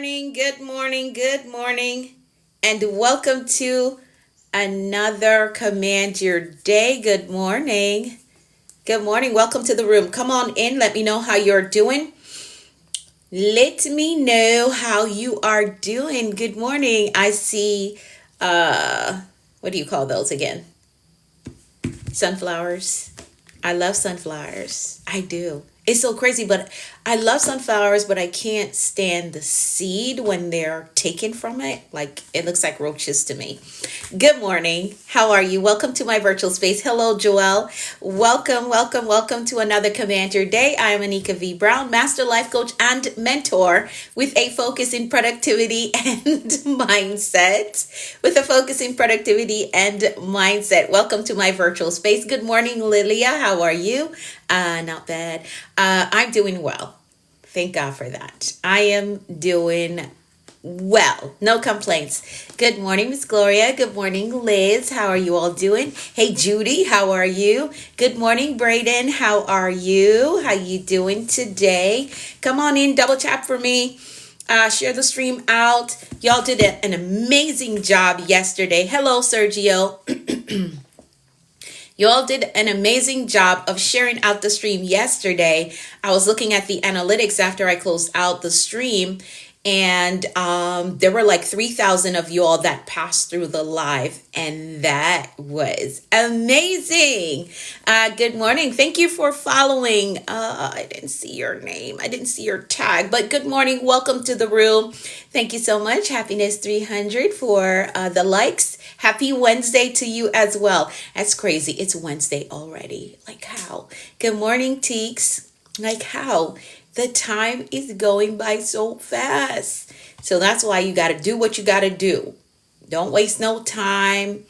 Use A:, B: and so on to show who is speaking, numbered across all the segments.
A: good morning, and welcome to another Command Your Day. Good morning, welcome to the room. Come on in, let me know how you're doing. Let me know how you are doing. Good morning. I see, what do you call those again? Sunflowers. I love sunflowers. I do. It's so crazy, but I love sunflowers, but I can't stand the seed when they're taken from it. Like it looks like roaches to me. Good morning. How are you? Welcome to my virtual space. Hello, Joelle. Welcome to another Command Your Day. I am Anika V. Brown, Master Life Coach and Mentor with a focus in productivity and mindset. Welcome to my virtual space. Good morning, Lilia. How are you? Not bad. I'm doing well. Thank God for that. I am doing well. No complaints. Good morning, Miss Gloria. Good morning, Liz. How are you all doing? Hey, Judy. How are you? Good morning, Braden. How are you? How you doing today? Come on in. Double tap for me. Share the stream out. Y'all did an amazing job yesterday. Hello, Sergio. You all did an amazing job of sharing out the stream yesterday. I was looking at the analytics after I closed out the stream, and there were like 3,000 of you all that passed through the live, and that was amazing. Good morning. Thank you for following. I didn't see your name. I didn't see your tag, but good morning. Welcome to the room. Thank you so much. Happiness 300 for the likes. Happy Wednesday to you as well. That's crazy. It's Wednesday already. Like how? Good morning, Teeks. Like how? The time is going by so fast. So that's why you got to do what you got to do. Don't waste no time.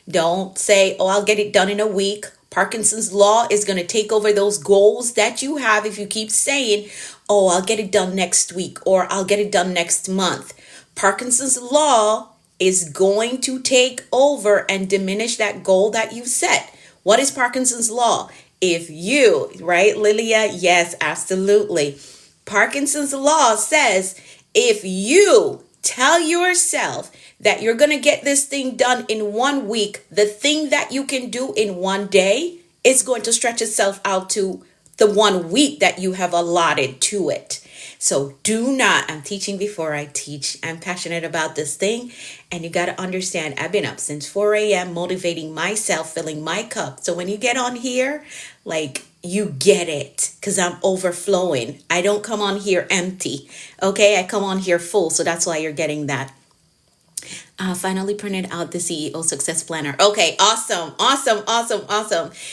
A: Don't say, oh, I'll get it done in a week. Parkinson's law is going to take over those goals that you have if you keep saying, oh, I'll get it done next week or I'll get it done next month. Parkinson's law is going to take over and diminish that goal that you've set. What is Parkinson's law? If you, right, Lilia? Yes, absolutely. Parkinson's law says if you tell yourself that you're going to get this thing done in 1 week, the thing that you can do in 1 day is going to stretch itself out to the 1 week that you have allotted to it. So do not, I'm teaching before I teach. I'm passionate about this thing. And you got to understand, I've been up since 4 a.m. motivating myself, filling my cup. So when you get on here, like you get it because I'm overflowing. I don't come on here empty. Okay, I come on here full. So that's why you're getting that. Finally printed out the CEO Success Planner. Okay, awesome.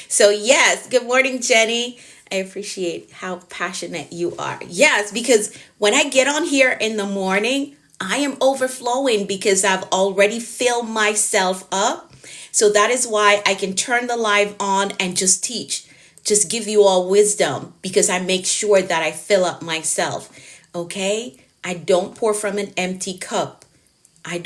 A: So yes, good morning, Jenny. I appreciate how passionate you are. Yes, because when I get on here in the morning, I am overflowing because I've already filled myself up. So that is why I can turn the live on and just teach, just give you all wisdom because I make sure that I fill up myself. Okay? I don't pour from an empty cup. I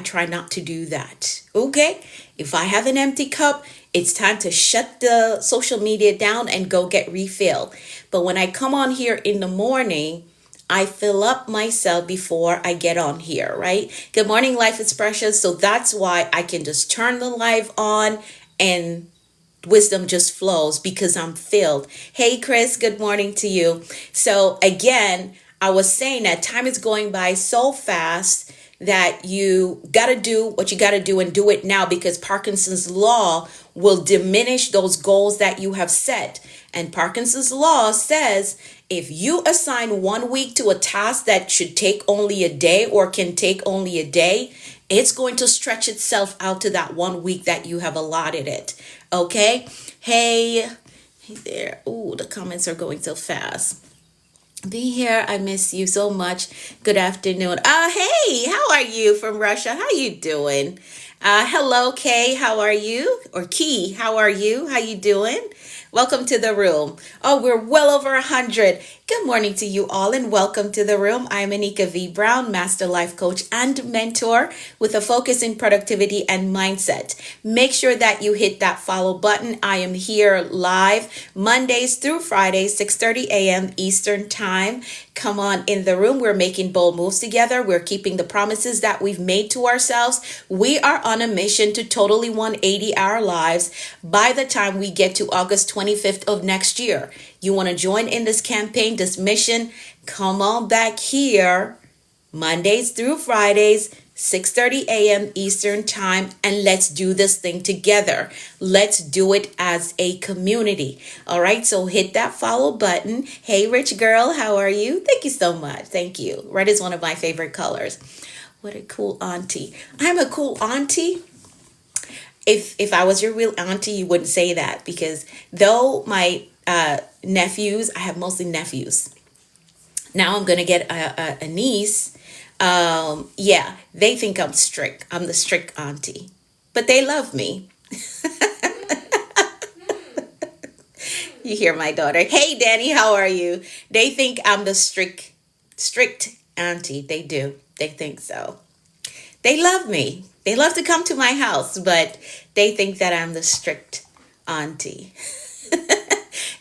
A: try not to do that. Okay? If I have an empty cup, it's time to shut the social media down and go get refilled. But when I come on here in the morning, I fill up myself before I get on here, right? Good morning, Life is Precious. So that's why I can just turn the live on and wisdom just flows because I'm filled. Hey, Chris, good morning to you. So again, I was saying that time is going by so fast that you got to do what you got to do and do it now because Parkinson's law will diminish those goals that you have set. And Parkinson's law says if you assign 1 week to a task that should take only a day or can take only a day, it's going to stretch itself out to that 1 week that you have allotted it. Okay? Hey there. Ooh, the comments are going so fast. Be here. I miss you so much. Good afternoon. Hey, how are you from Russia? How you doing? Hello, Kay. How are you? Or Key, how are you? How you doing? Welcome to the room. Oh, we're well over 100. Good morning to you all and welcome to the room. I'm Anika V. Brown, Master Life Coach and Mentor with a focus in productivity and mindset. Make sure that you hit that follow button. I am here live Mondays through Fridays, 6:30 a.m. Eastern Time. Come on in the room. We're making bold moves together. We're keeping the promises that we've made to ourselves. We are on a mission to totally 180 our lives by the time we get to August 25th of next year. You want to join in this campaign, this mission? Come on back here Mondays through Fridays, 6:30 a.m. Eastern Time, and let's do this thing together. Let's do it as a community. All right, so hit that follow button. Hey, rich girl, how are you? Thank you so much. Thank you. Red is one of my favorite colors. What a cool auntie. I'm a cool auntie. If I was your real auntie, you wouldn't say that, because though my nephews, I have mostly nephews. Now I'm gonna get a niece. Yeah, they think I'm strict. I'm the strict auntie, but they love me. You hear my daughter? Hey, Danny, how are you? They think I'm the strict auntie. They do. They think so. They love me. They love to come to my house, but they think that I'm the strict auntie.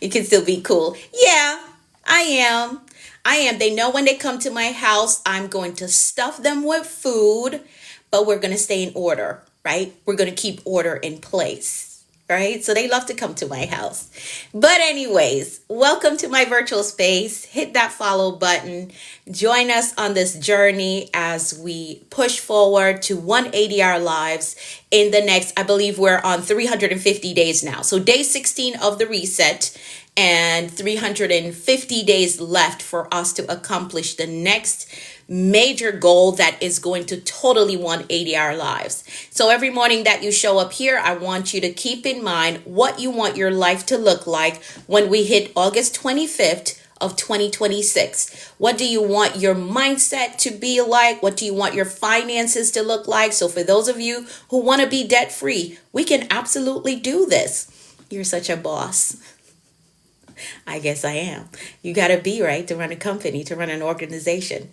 A: You can still be cool. Yeah, I am. I am. They know when they come to my house, I'm going to stuff them with food, but we're going to stay in order, right? We're going to keep order in place, right? So they love to come to my house. But anyways, welcome to my virtual space. Hit that follow button. Join us on this journey as we push forward to 180 our lives in the next, I believe we're on 350 days now. So day 16 of the reset, and 350 days left for us to accomplish the next major goal that is going to totally 180 our lives. So every morning that you show up here, I want you to keep in mind what you want your life to look like when we hit August 25th of 2026. What do you want your mindset to be like? What do you want your finances to look like? So for those of you who want to be debt free, we can absolutely do this. You're such a boss. I guess I am. You got to be, right, to run a company, to run an organization.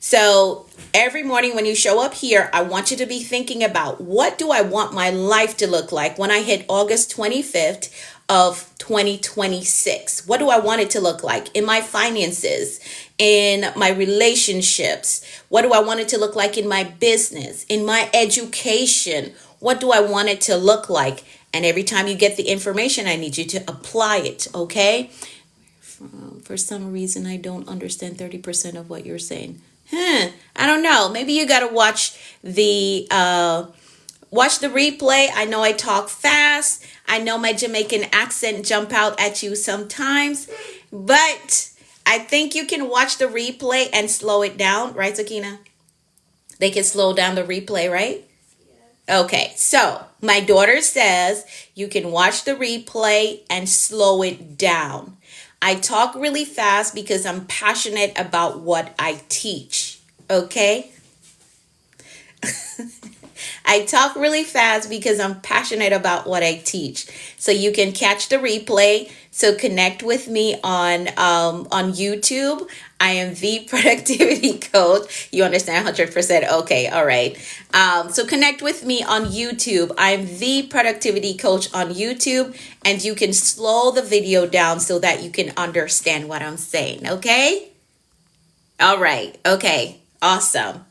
A: So every morning when you show up here, I want you to be thinking about, what do I want my life to look like when I hit August 25th of 2026? What do I want it to look like in my finances, in my relationships? What do I want it to look like in my business, in my education? What do I want it to look like? And every time you get the information, I need you to apply it, okay? For some reason, I don't understand 30% of what you're saying. I don't know. Maybe you got to watch the replay. I know I talk fast. I know my Jamaican accent jump out at you sometimes. But I think you can watch the replay and slow it down. Right, Zakina? They can slow down the replay, right? Okay, so my daughter says you can watch the replay and slow it down. I talk really fast because I'm passionate about what I teach, okay? I talk really fast because I'm passionate about what I teach. So you can catch the replay. So connect with me on YouTube. I am the productivity coach. You understand 100%? Okay, all right. So connect with me on YouTube. I'm the productivity coach on YouTube, and you can slow the video down so that you can understand what I'm saying, okay? All right, okay, awesome.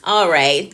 A: All right.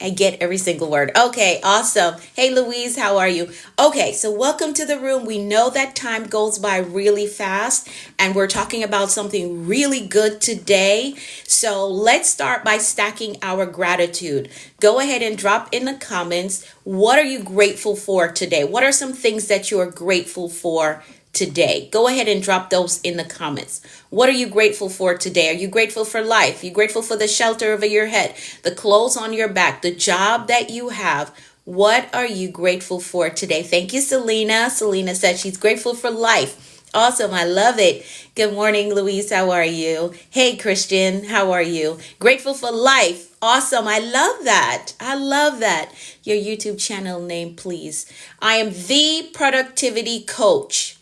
A: I get every single word. Okay, awesome. Hey, Louise, how are you? Okay, so welcome to the room. We know that time goes by really fast, and we're talking about something really good today. So let's start by stacking our gratitude. Go ahead and drop in the comments, what are you grateful for today? What are some things that you are grateful for today? Go ahead and drop those in the comments. What are you grateful for today? Are you grateful for life? Are you grateful for the shelter over your head, the clothes on your back, the job that you have? What are you grateful for today? Thank you, Selena. Selena said she's grateful for life. Awesome. I love it. Good morning, Louise. How are you? Hey, Christian. How are you? Grateful for life. Awesome. I love that. I love that. Your YouTube channel name, please. I am the productivity coach.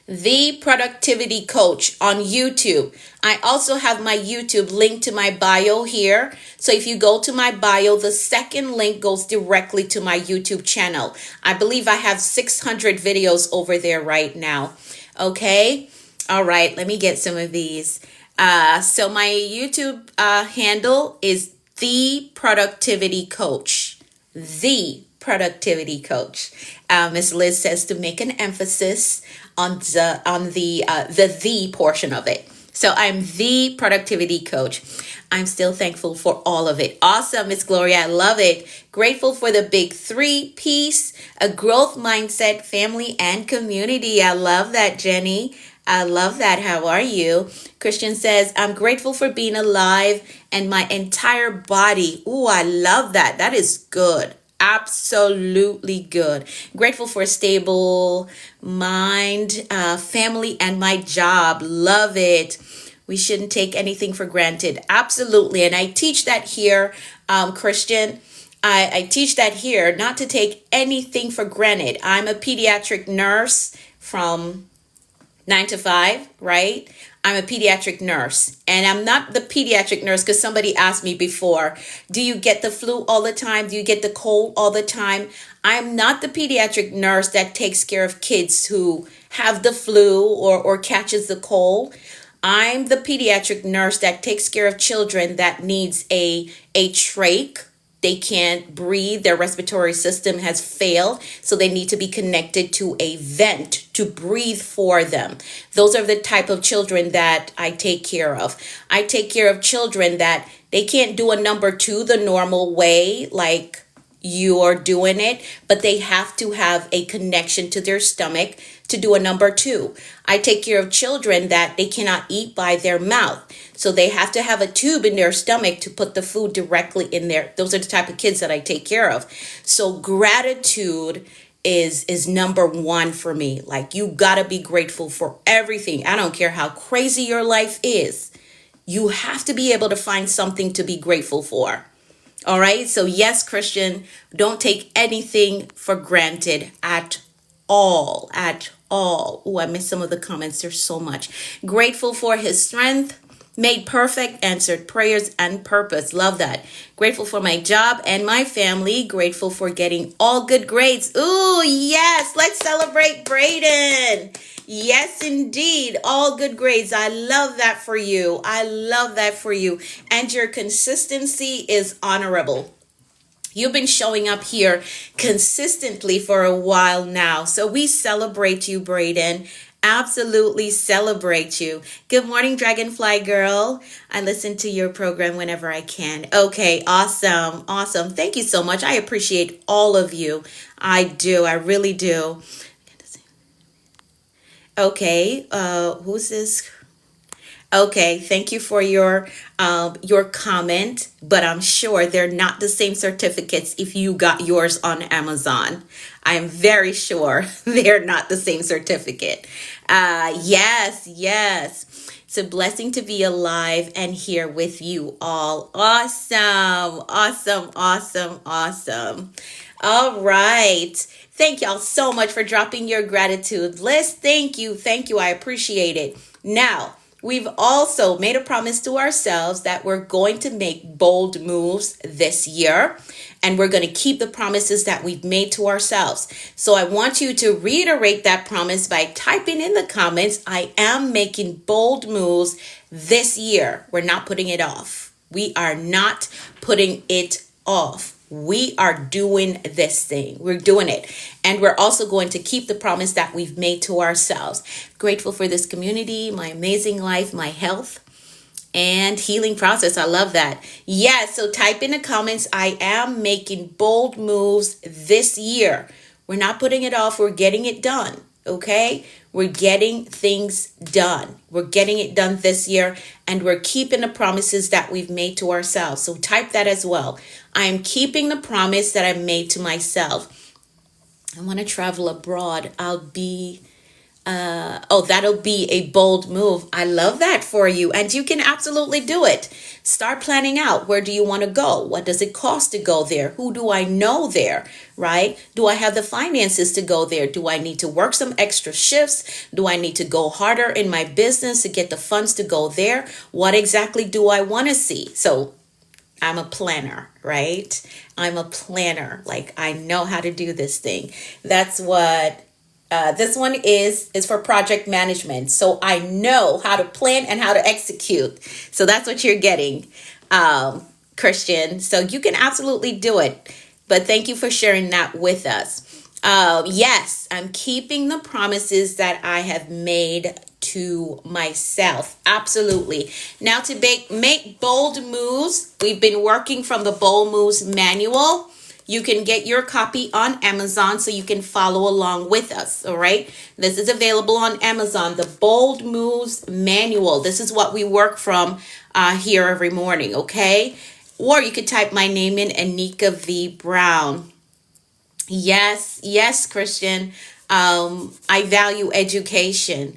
A: The Productivity Coach on YouTube. I also have my YouTube linked to my bio here. So if you go to my bio, the second link goes directly to my YouTube channel. I believe I have 600 videos over there right now. Okay. All right. Let me get some of these. So my YouTube handle is The Productivity Coach. The Productivity Coach. Ms. Liz says to make an emphasis on the portion of it. So I'm the productivity coach. I'm still thankful for all of it. Awesome, Miss Gloria. I love it. Grateful for the big three piece, a growth mindset, family, and community. I love that, Jenny. I love that. How are you? Christian says, I'm grateful for being alive and my entire body. Ooh, I love that. That is good. Absolutely good. Grateful for a stable mind, family, and my job. Love it. We shouldn't take anything for granted. Absolutely. And I teach that here, Christian. I teach that here, not to take anything for granted. I'm a pediatric nurse from 9 to 5, right? I'm a pediatric nurse, and I'm not the pediatric nurse because somebody asked me before, do you get the flu all the time? Do you get the cold all the time? I'm not the pediatric nurse that takes care of kids who have the flu or catches the cold. I'm the pediatric nurse that takes care of children that needs a trach. They can't breathe. Their respiratory system has failed. So they need to be connected to a vent to breathe for them. Those are the type of children that I take care of. I take care of children that they can't do a number two the normal way, like you are doing it, but they have to have a connection to their stomach to do a number two. I take care of children that they cannot eat by their mouth. So they have to have a tube in their stomach to put the food directly in there. Those are the type of kids that I take care of. So gratitude is number one for me. Like, you gotta be grateful for everything. I don't care how crazy your life is. You have to be able to find something to be grateful for. All right. So yes, Christian, don't take anything for granted at all. At all. Oh, I missed some of the comments. There's so much. Grateful for his strength, made perfect, answered prayers, and purpose. Love that. Grateful for my job and my family. Grateful for getting all good grades. Ooh, yes. Let's celebrate Braden. Yes, indeed. All good grades. I love that for you. I love that for you. And your consistency is honorable. You've been showing up here consistently for a while now. So we celebrate you, Braden. Absolutely celebrate you. Good morning, Dragonfly Girl. I listen to your program whenever I can. Okay, awesome. Awesome. Thank you so much. I appreciate all of you. I do. I really do. Okay, who's this? Okay, thank you for your comment, but I'm sure they're not the same certificates if you got yours on Amazon. I'm very sure they're not the same certificate. Yes, yes. It's a blessing to be alive and here with you all. Awesome, awesome, awesome, awesome. All right. Thank y'all so much for dropping your gratitude list. Thank you. Thank you. I appreciate it. Now, we've also made a promise to ourselves that we're going to make bold moves this year, and we're going to keep the promises that we've made to ourselves. So I want you to reiterate that promise by typing in the comments, I am making bold moves this year. We're not putting it off. We are not putting it off. We are doing this thing. We're doing it. And we're also going to keep the promise that we've made to ourselves. Grateful for this community, my amazing life, my health, and healing process. I love that. Yes. So type in the comments, I am making bold moves this year. We're not putting it off. We're getting it done. Okay. We're getting things done. We're getting it done this year, and we're keeping the promises that we've made to ourselves. So type that as well. I am keeping the promise that I made to myself. I want to travel abroad. I'll be Oh, that'll be a bold move. I love that for you. And you can absolutely do it. Start planning out. Where do you want to go? What does it cost to go there? Who do I know there? Right? Do I have the finances to go there? Do I need to work some extra shifts? Do I need to go harder in my business to get the funds to go there? What exactly do I want to see? So I'm a planner, right? I'm a planner. Like, I know how to do this thing. That's what this one is for project management. So I know how to plan and how to execute. So that's what you're getting, Christian. So you can absolutely do it. But thank you for sharing that with us. Yes, I'm keeping the promises that I have made to myself. Absolutely. Now to make bold moves, we've been working from the Bold Moves manual. You can get your copy on Amazon so you can follow along with us. All right. This is available on Amazon, the Bold Moves manual. This is what we work from here every morning. Okay. Or you could type my name in, Anika V. Brown. Yes, Christian. I value education.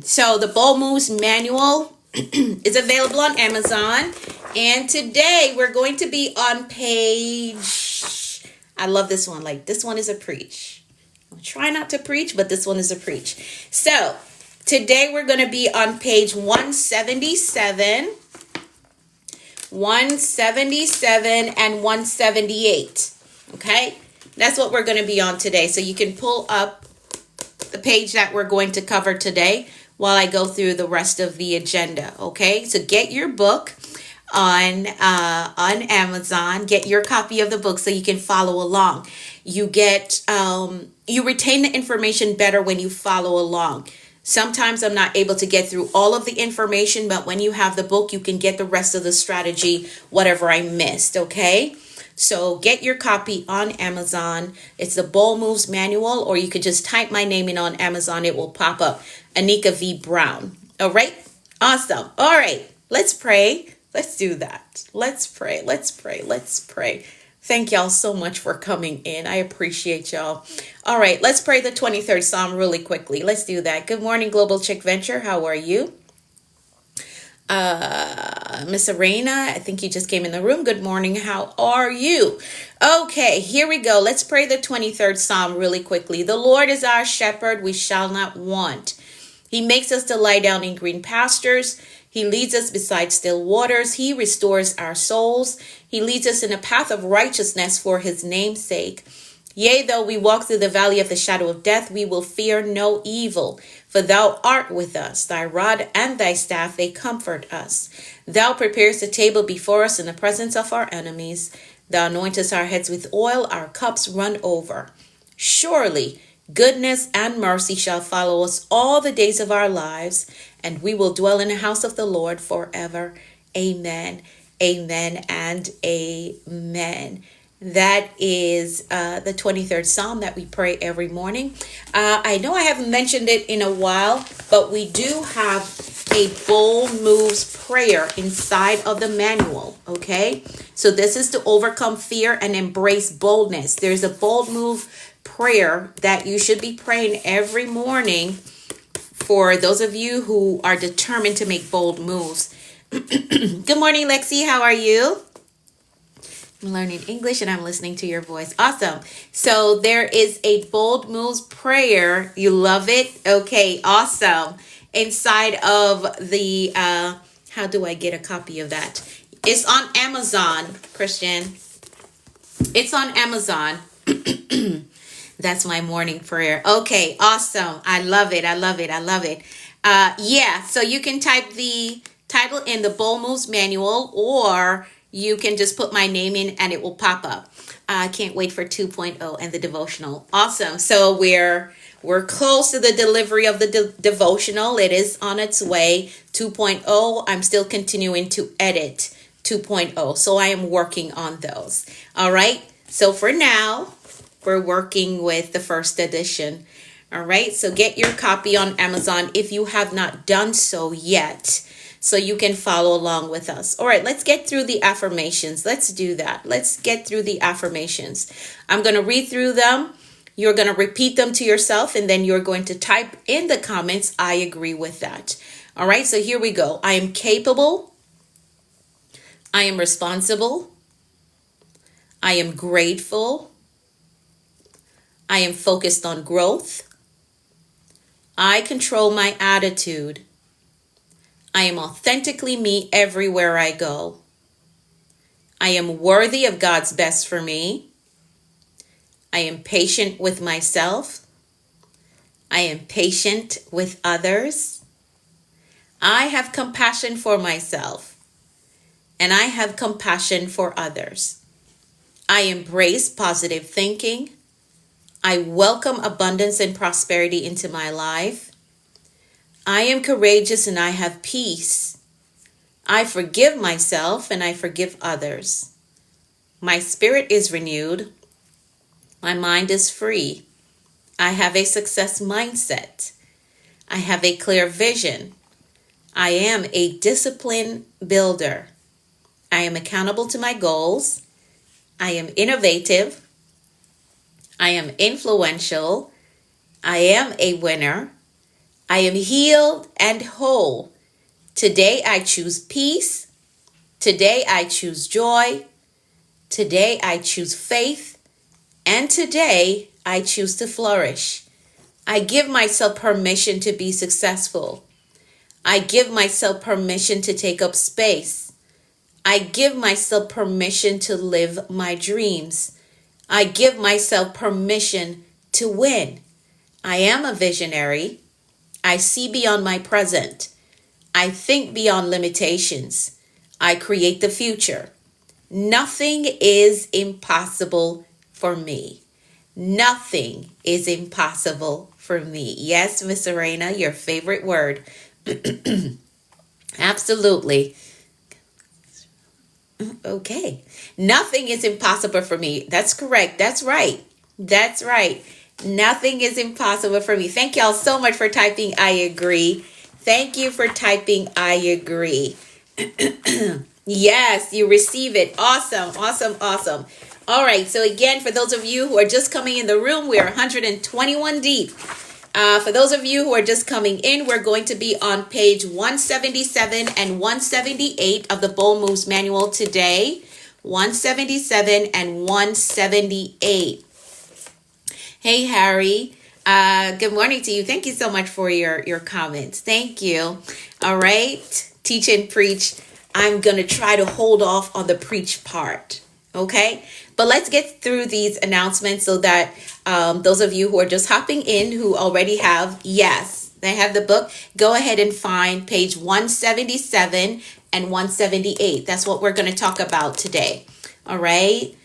A: So the Bold Moves manual is available on Amazon. And today we're going to be on page, I love this one. Like, this one is a preach. I'll try not to preach, but this one is a preach. So today we're going to be on page 177, 177 and 178. Okay. That's what we're going to be on today. So you can pull up the page that we're going to cover today while I go through the rest of the agenda. Okay. So get your book on Amazon. Get your copy of the book so you can follow along. You get you retain the information better when you follow along. Sometimes I'm not able to get through all of the information, but when you have the book, you can get the rest of the strategy, whatever I missed. Okay. So get your copy on Amazon. It's the Bold Moves manual, or you could just type my name in on Amazon. It will pop up, Anika V. Brown. All right. Awesome. All right. Let's pray. Let's do that. Let's pray. Let's pray. Let's pray. Thank y'all so much for coming in. I appreciate y'all. All right. Let's pray the 23rd Psalm really quickly. Let's do that. Good morning, Global Chick Venture. How are you? Miss Arena, I think you just came in the room. Good morning. How are you? Okay, here we go. Let's pray the 23rd Psalm really quickly. The Lord is our shepherd. We shall not want. He makes us to lie down in green pastures. He leads us beside still waters. He restores our souls. He leads us in a path of righteousness for his name's sake. Yea, though we walk through the valley of the shadow of death, we will fear no evil. For thou art with us, thy rod and thy staff, they comfort us. Thou preparest a table before us in the presence of our enemies. Thou anointest our heads with oil, our cups run over. Surely goodness and mercy shall follow us all the days of our lives, and we will dwell in the house of the Lord forever. Amen, amen, and amen. That is the 23rd Psalm that we pray every morning. I know I haven't mentioned it in a while, but we do have a Bold Moves prayer inside of the manual, okay? So this is to overcome fear and embrace boldness. There's a Bold Move prayer that you should be praying every morning for those of you who are determined to make bold moves. Good morning, Lexi. How are you? I'm learning English and I'm listening to your voice. Awesome. So there is a Bold Moves prayer. You love it? Okay, awesome. Inside of the, how do I get a copy of that? It's on Amazon, Christian. It's on Amazon. That's my morning prayer. Okay, awesome. I love it. I love it. I love it. Yeah, so you can type the title in the Bold Moves manual, or you can just put my name in and it will pop up. I can't wait for 2.0 and the devotional. Awesome. So we're close to the delivery of the devotional. It is on its way. 2.0. I'm still continuing to edit 2.0. So I am working on those. All right. So for now, we're working with the first edition. All right. So get your copy on Amazon if you have not done so yet, so you can follow along with us. All right, let's get through the affirmations. Let's do that. Let's get through the affirmations. I'm going to read through them. You're going to repeat them to yourself, and then you're going to type in the comments, I agree with that. All right, so here we go. I am capable. I am responsible. I am grateful. I am focused on growth. I control my attitude. I am authentically me everywhere I go. I am worthy of God's best for me. I am patient with myself. I am patient with others. I have compassion for myself, and I have compassion for others. I embrace positive thinking. I welcome abundance and prosperity into my life. I am courageous and I have peace. I forgive myself and I forgive others. My spirit is renewed. My mind is free. I have a success mindset. I have a clear vision. I am a discipline builder. I am accountable to my goals. I am innovative. I am influential. I am a winner. I am healed and whole. Today I choose peace. Today I choose joy. Today I choose faith. And today I choose to flourish. I give myself permission to be successful. I give myself permission to take up space. I give myself permission to live my dreams. I give myself permission to win. I am a visionary. I see beyond my present. I think beyond limitations. I create the future. Nothing is impossible for me. Nothing is impossible for me. Yes, Miss Arena, your favorite word. Absolutely. Okay. Nothing is impossible for me. That's correct. That's right. That's right. Nothing is impossible for me. Thank y'all so much for typing I agree. Thank you for typing I agree. Yes, you receive it. Awesome, awesome, awesome. All right. So again, for those of you who are just coming in the room, we are 121 deep. For those of you who are just coming in, we're going to be on page 177 and 178 of the Bold Moves Manual today. 177 and 178. Hey, Harry. Good morning to you. Thank you so much for your comments. Thank you. All right. Teach and preach. I'm going to try to hold off on the preach part. Okay. But let's get through these announcements so that those of you who are just hopping in who already have, yes, they have the book, go ahead and find page 177 and 178. That's what we're going to talk about today. All right.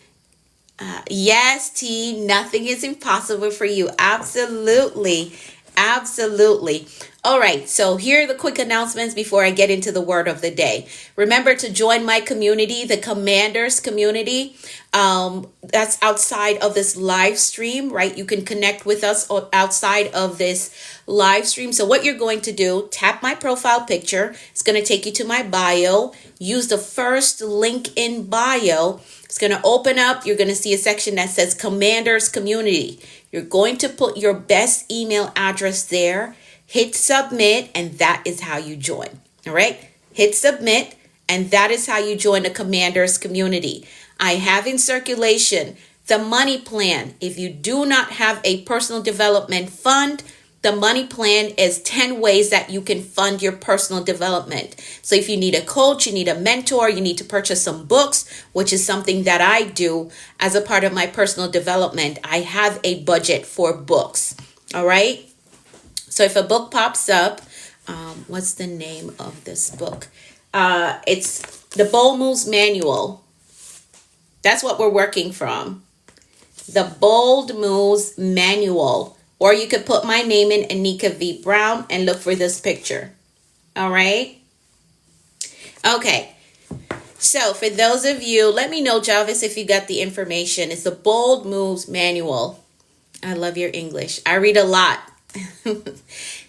A: Yes, T, nothing is impossible for you. Absolutely. Absolutely. All right. So here are the quick announcements before I get into the word of the day. Remember to join my community, the Commanders community. That's outside of this live stream, right? You can connect with us outside of this live stream. So what you're going to do, tap my profile picture. It's going to take you to my bio. Use the first link in bio. It's going to open up. You're going to see a section that says Commanders Community. You're going to put your best email address there. Hit submit, and that is how you join. All right? Hit submit, and that is how you join the Commanders Community. I have in circulation the money plan. If you do not have a personal development fund, the money plan is 10 ways that you can fund your personal development. So if you need a coach, you need a mentor, you need to purchase some books, which is something that I do as a part of my personal development. I have a budget for books. All right. So if a book pops up, what's the name of this book? It's the Bold Moves Manual. That's what we're working from. The Bold Moves Manual. Or you could put my name in, Anika V. Brown, and look for this picture. All right. Okay. So for those of you, let me know, Jarvis, if you got the information. It's the Bold Moves Manual. I love your English. I read a lot.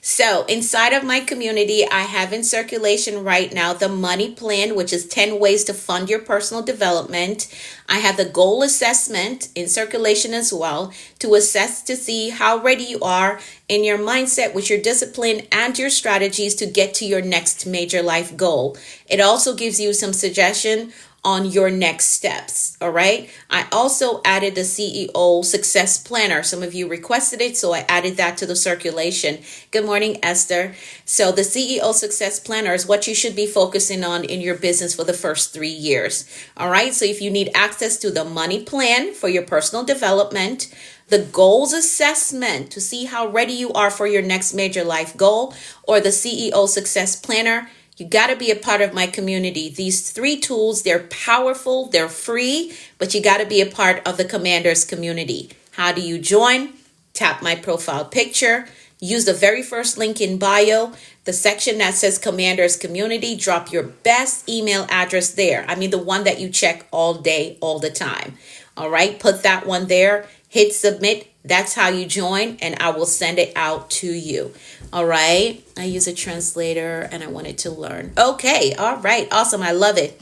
A: So inside of my community, I have in circulation right now the money plan, which is 10 ways to fund your personal development. I have the goal assessment in circulation as well to assess to see how ready you are in your mindset with your discipline and your strategies to get to your next major life goal. It also gives you some suggestion on your next steps. All right. I also added the CEO success planner. Some of you requested it, so I added that to the circulation. Good morning, Esther. So the CEO success planner is what you should be focusing on in your business for the first 3 years. All right. So if you need access to the money plan for your personal development, the goals assessment to see how ready you are for your next major life goal, or the CEO success planner, you got to be a part of my community. These 3 tools, they're powerful, they're free, but you got to be a part of the Commanders community. How do you join? Tap my profile picture. Use the very first link in bio, the section that says Commanders Community. Drop your best email address there. I mean, the one that you check all day, all the time. All right, put that one there. Hit submit. That's how you join, and I will send it out to you. All right. I use a translator and I wanted to learn. Okay. All right. Awesome. I love it.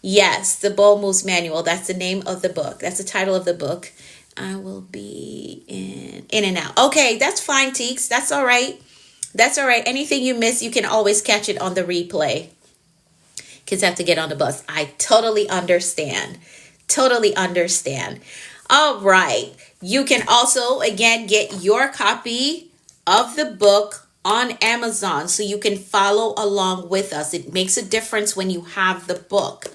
A: Yes. The Bold Moves Manual. That's the name of the book. That's the title of the book. I will be in and out. Okay. That's fine, Teeks. That's all right. That's all right. Anything you miss, you can always catch it on the replay. Kids have to get on the bus. I totally understand. Totally understand. All right. You can also, again, get your copy of the book on Amazon so you can follow along with us. It makes a difference when you have the book.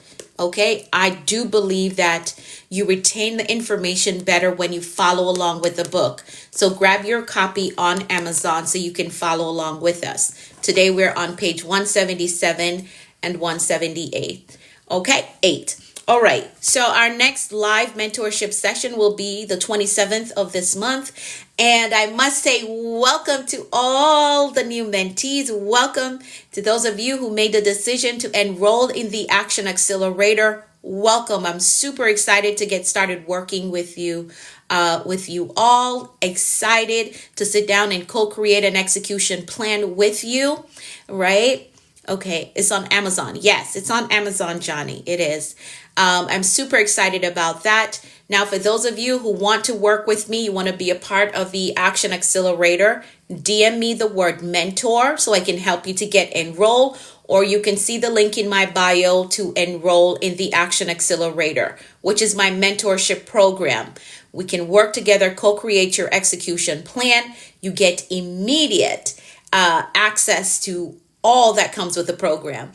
A: Okay, I do believe that you retain the information better when you follow along with the book. So grab your copy on Amazon so you can follow along with us. Today we're on page 177 and 178. Okay, 8. All right, so our next live mentorship session will be the 27th of this month. And I must say, welcome to all the new mentees. Welcome to those of you who made the decision to enroll in the Action Accelerator. Welcome. I'm super excited to get started working with you all. Excited to sit down and co-create an execution plan with you, right? Okay, it's on Amazon. Yes, it's on Amazon, Johnny. It is. I'm super excited about that. Now, for those of you who want to work with me, you want to be a part of the Action Accelerator, DM me the word mentor so I can help you to get enrolled, or you can see the link in my bio to enroll in the Action Accelerator, which is my mentorship program. We can work together, co-create your execution plan. You get immediate access to all that comes with the program.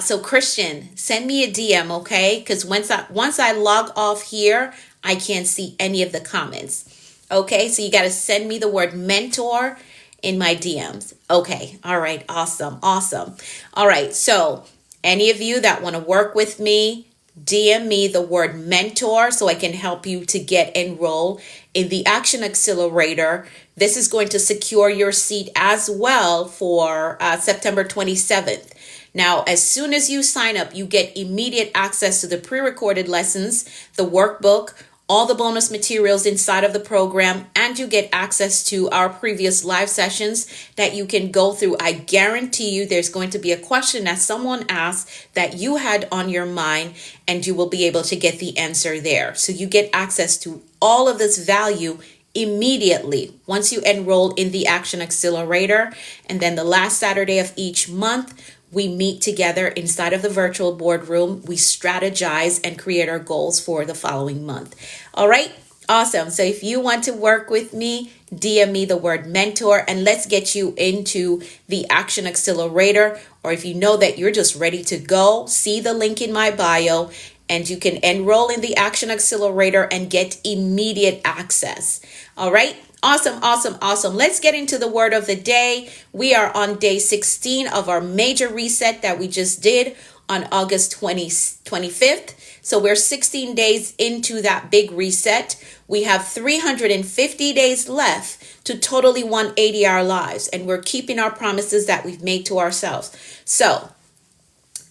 A: So Christian, send me a DM, okay? Because once I log off here, I can't see any of the comments. Okay, so you got to send me the word mentor in my DMs. Okay, all right, awesome. All right, so any of you that want to work with me, DM me the word mentor so I can help you to get enrolled in the Action Accelerator. This is going to secure your seat as well for September 27th. Now, as soon as you sign up, you get immediate access to the pre-recorded lessons, the workbook, all the bonus materials inside of the program, and you get access to our previous live sessions that you can go through. I guarantee you there's going to be a question that someone asked that you had on your mind, and you will be able to get the answer there. So you get access to all of this value immediately once you enroll in the Action Accelerator. And then the last Saturday of each month, we meet together inside of the virtual boardroom. We strategize and create our goals for the following month. All right. Awesome. So if you want to work with me, DM me the word mentor and let's get you into the Action Accelerator. Or if you know that you're just ready to go, see the link in my bio and you can enroll in the Action Accelerator and get immediate access. All right. Awesome. Let's get into the word of the day. We are on day 16 of our major reset that we just did on August 25th. So we're 16 days into that big reset. We have 350 days left to totally 180 our lives. And we're keeping our promises that we've made to ourselves. So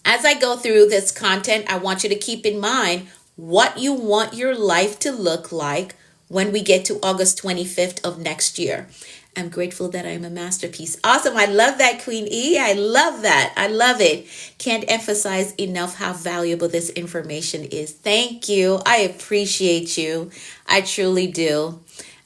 A: as I go through this content, I want you to keep in mind what you want your life to look like when we get to August 25th of next year. I'm grateful that I'm a masterpiece. Awesome. I love that, Queen E. I love that. I love it. Can't emphasize enough how valuable this information is. Thank you. I appreciate you. I truly do.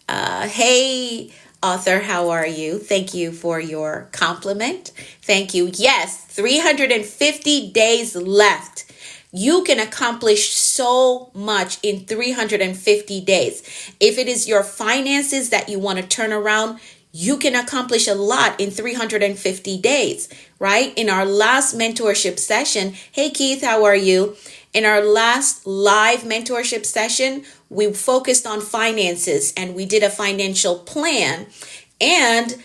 A: Hey, author, how are you? Thank you for your compliment. Thank you. Yes, 350 days left. You can accomplish so much in 350 days. If it is your finances that you want to turn around, you can accomplish a lot in 350 days, right? In our last mentorship session, hey Keith, how are you? In our last live mentorship session, we focused on finances and we did a financial plan. And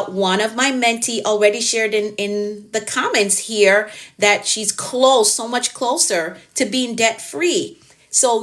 A: one of my mentee already shared in the comments here that she's close, so much closer to being debt free. So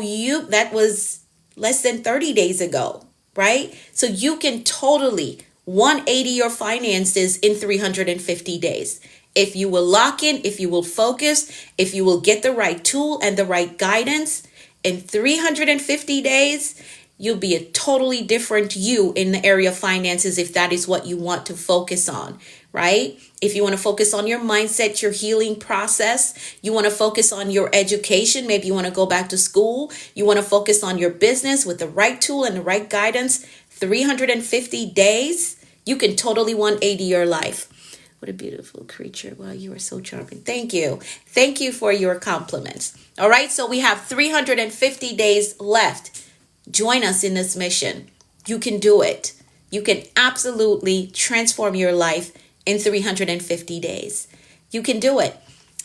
A: that was less than 30 days ago, right? So you can totally 180 your finances in 350 days. If you will lock in, if you will focus, if you will get the right tool and the right guidance, in 350 days, you'll be a totally different you in the area of finances if that is what you want to focus on, right? If you want to focus on your mindset, your healing process, you want to focus on your education, maybe you want to go back to school, you want to focus on your business with the right tool and the right guidance, 350 days, you can totally 180 your life. What a beautiful creature. Wow, you are so charming. Thank you. Thank you for your compliments. All right, so we have 350 days left. Join us in this mission. You can do it. You can absolutely transform your life in 350 days. You can do it.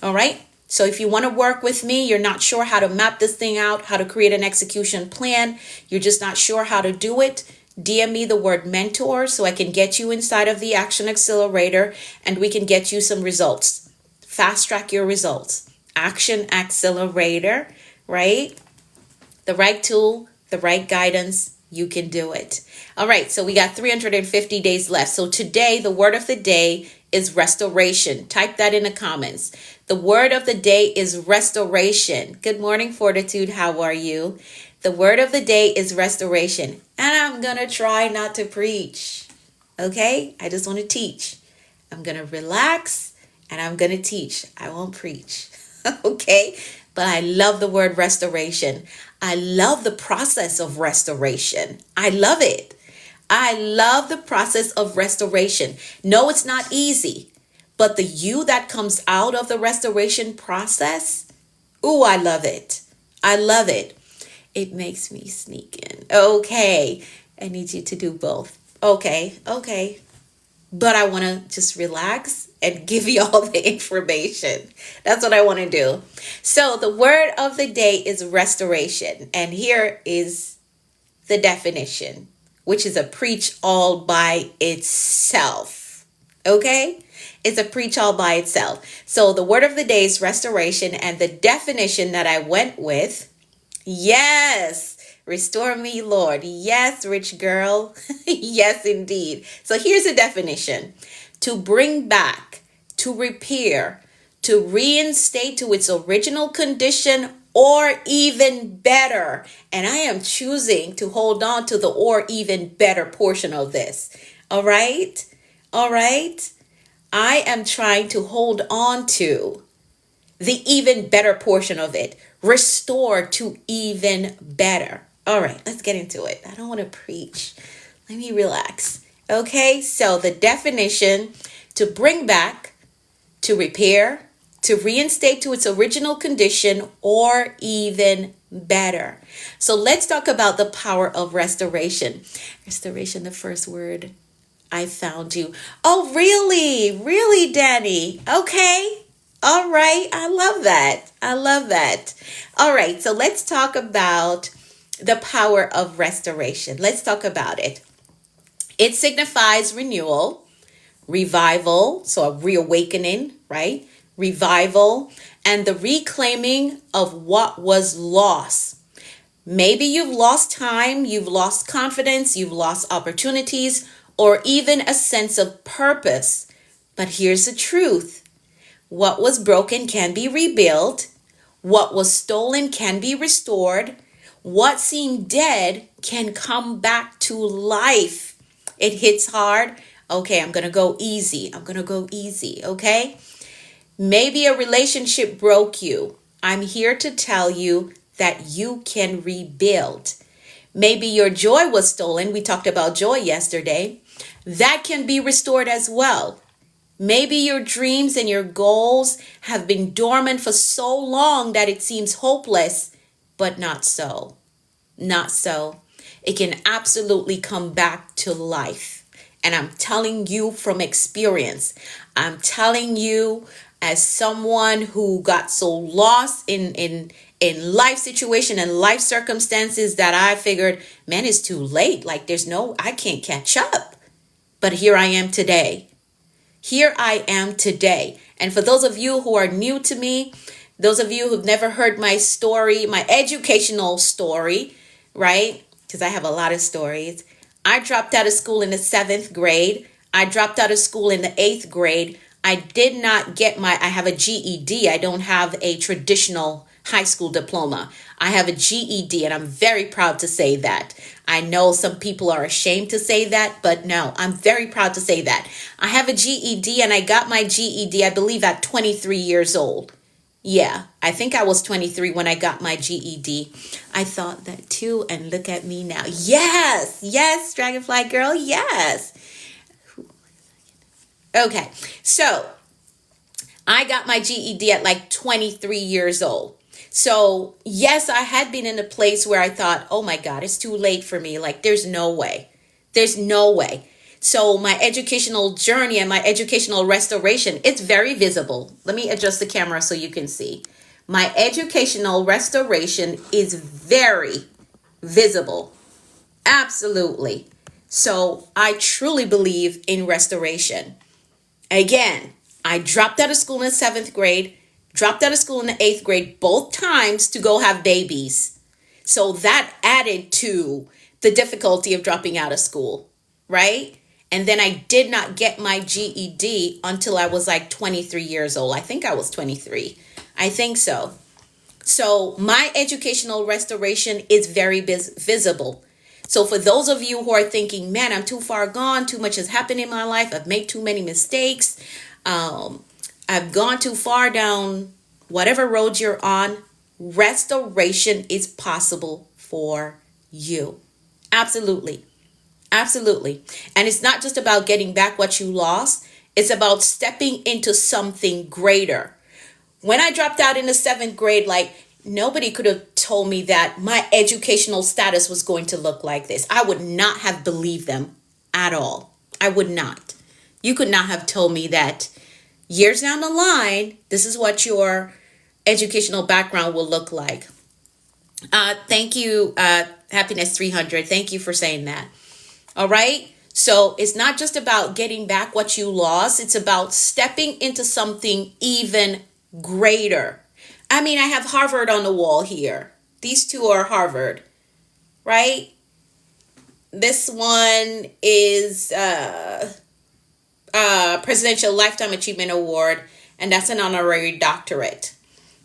A: All right. So if you want to work with me, you're not sure how to map this thing out, how to create an execution plan, you're just not sure how to do it, DM me the word mentor so I can get you inside of the Action Accelerator and we can get you some results. Fast track your results. Action Accelerator, right? The right tool, the right guidance, you can do it. All right, so we got 350 days left. So today, the word of the day is restoration. Type that in the comments. The word of the day is restoration. Good morning, Fortitude. How are you? The word of the day is restoration. And I'm going to try not to preach. Okay? I just want to teach. I'm going to relax and I'm going to teach. I won't preach. Okay? But I love the word restoration. I love the process of restoration. I love it. I love the process of restoration. No, it's not easy, but the you that comes out of the restoration process, ooh, I love it. I love it. It makes me sneak in. Okay, I need you to do both. Okay. But I want to just relax and give you all the information. That's what I want to do. So the word of the day is restoration. And here is the definition, which is a preach all by itself. Okay? It's a preach all by itself. So the word of the day is restoration. And the definition that I went with, yes, restore me, Lord. Yes, rich girl. Yes, indeed. So here's a definition. To bring back, to repair, to reinstate to its original condition or even better. And I am choosing to hold on to the or even better portion of this. All right? All right? I am trying to hold on to the even better portion of it. Restore to even better. All right, let's get into it. I don't want to preach. Let me relax. Okay, so the definition: to bring back, to repair, to reinstate to its original condition, or even better. So let's talk about the power of restoration. Restoration, the first word. I found you. Oh, really? Really, Danny? Okay. All right. I love that. I love that. All right. So let's talk about the power of restoration. Let's talk about it. It signifies renewal, revival, so a reawakening, right? Revival, and the reclaiming of what was lost. Maybe you've lost time, you've lost confidence, you've lost opportunities, or even a sense of purpose. But here's the truth. What was broken can be rebuilt. What was stolen can be restored. What seemed dead can come back to life. it hits hard. Okay, I'm going to go easy. I'm going to go easy. Okay. Maybe a relationship broke you. I'm here to tell you that you can rebuild. Maybe your joy was stolen. We talked about joy yesterday. That can be restored as well. Maybe your dreams and your goals have been dormant for so long that it seems hopeless, but not so. Not so. It can absolutely come back to life. And I'm telling you from experience. I'm telling you as someone who got so lost in life situation and life circumstances that I figured, man, it's too late. Like I can't catch up. But here I am today. Here I am today. And for those of you who are new to me, those of you who've never heard my story, my educational story, right? Because I have a lot of stories. I dropped out of school in the 7th grade. I dropped out of school in the 8th grade. I did not get I have a GED. I don't have a traditional high school diploma. I have a GED, and I'm very proud to say that. I know some people are ashamed to say that, but no, I'm very proud to say that. I have a GED, and I got my GED, I believe, at 23 years old. Yeah, I think I was 23 when I got my GED. I thought that too, and look at me now. Yes, yes, Dragonfly Girl, yes. Okay, so I got my GED at like 23 years old. So yes, I had been in a place where I thought, oh my God, it's too late for me. Like there's no way. There's no way. So my educational journey and my educational restoration, it's very visible. Let me adjust the camera so you can see. My educational restoration is very visible. Absolutely. So I truly believe in restoration. Again, I dropped out of school in the 7th grade, dropped out of school in the 8th grade, both times to go have babies. So that added to the difficulty of dropping out of school, right? And then I did not get my GED until I was like 23 years old. I think I was 23. I think so. So my educational restoration is very visible. So for those of you who are thinking, man, I'm too far gone, too much has happened in my life, I've made too many mistakes, I've gone too far down whatever road you're on, restoration is possible for you. Absolutely. Absolutely. And it's not just about getting back what you lost. It's about stepping into something greater. When I dropped out in the 7th grade, like nobody could have told me that my educational status was going to look like this. I would not have believed them at all. I would not. You could not have told me that years down the line, this is what your educational background will look like. Thank you, Happiness 300. Thank you for saying that. All right. So it's not just about getting back what you lost. It's about stepping into something even greater. I mean, I have Harvard on the wall here. These two are Harvard, right? This one is Presidential Lifetime Achievement Award, and that's an honorary doctorate.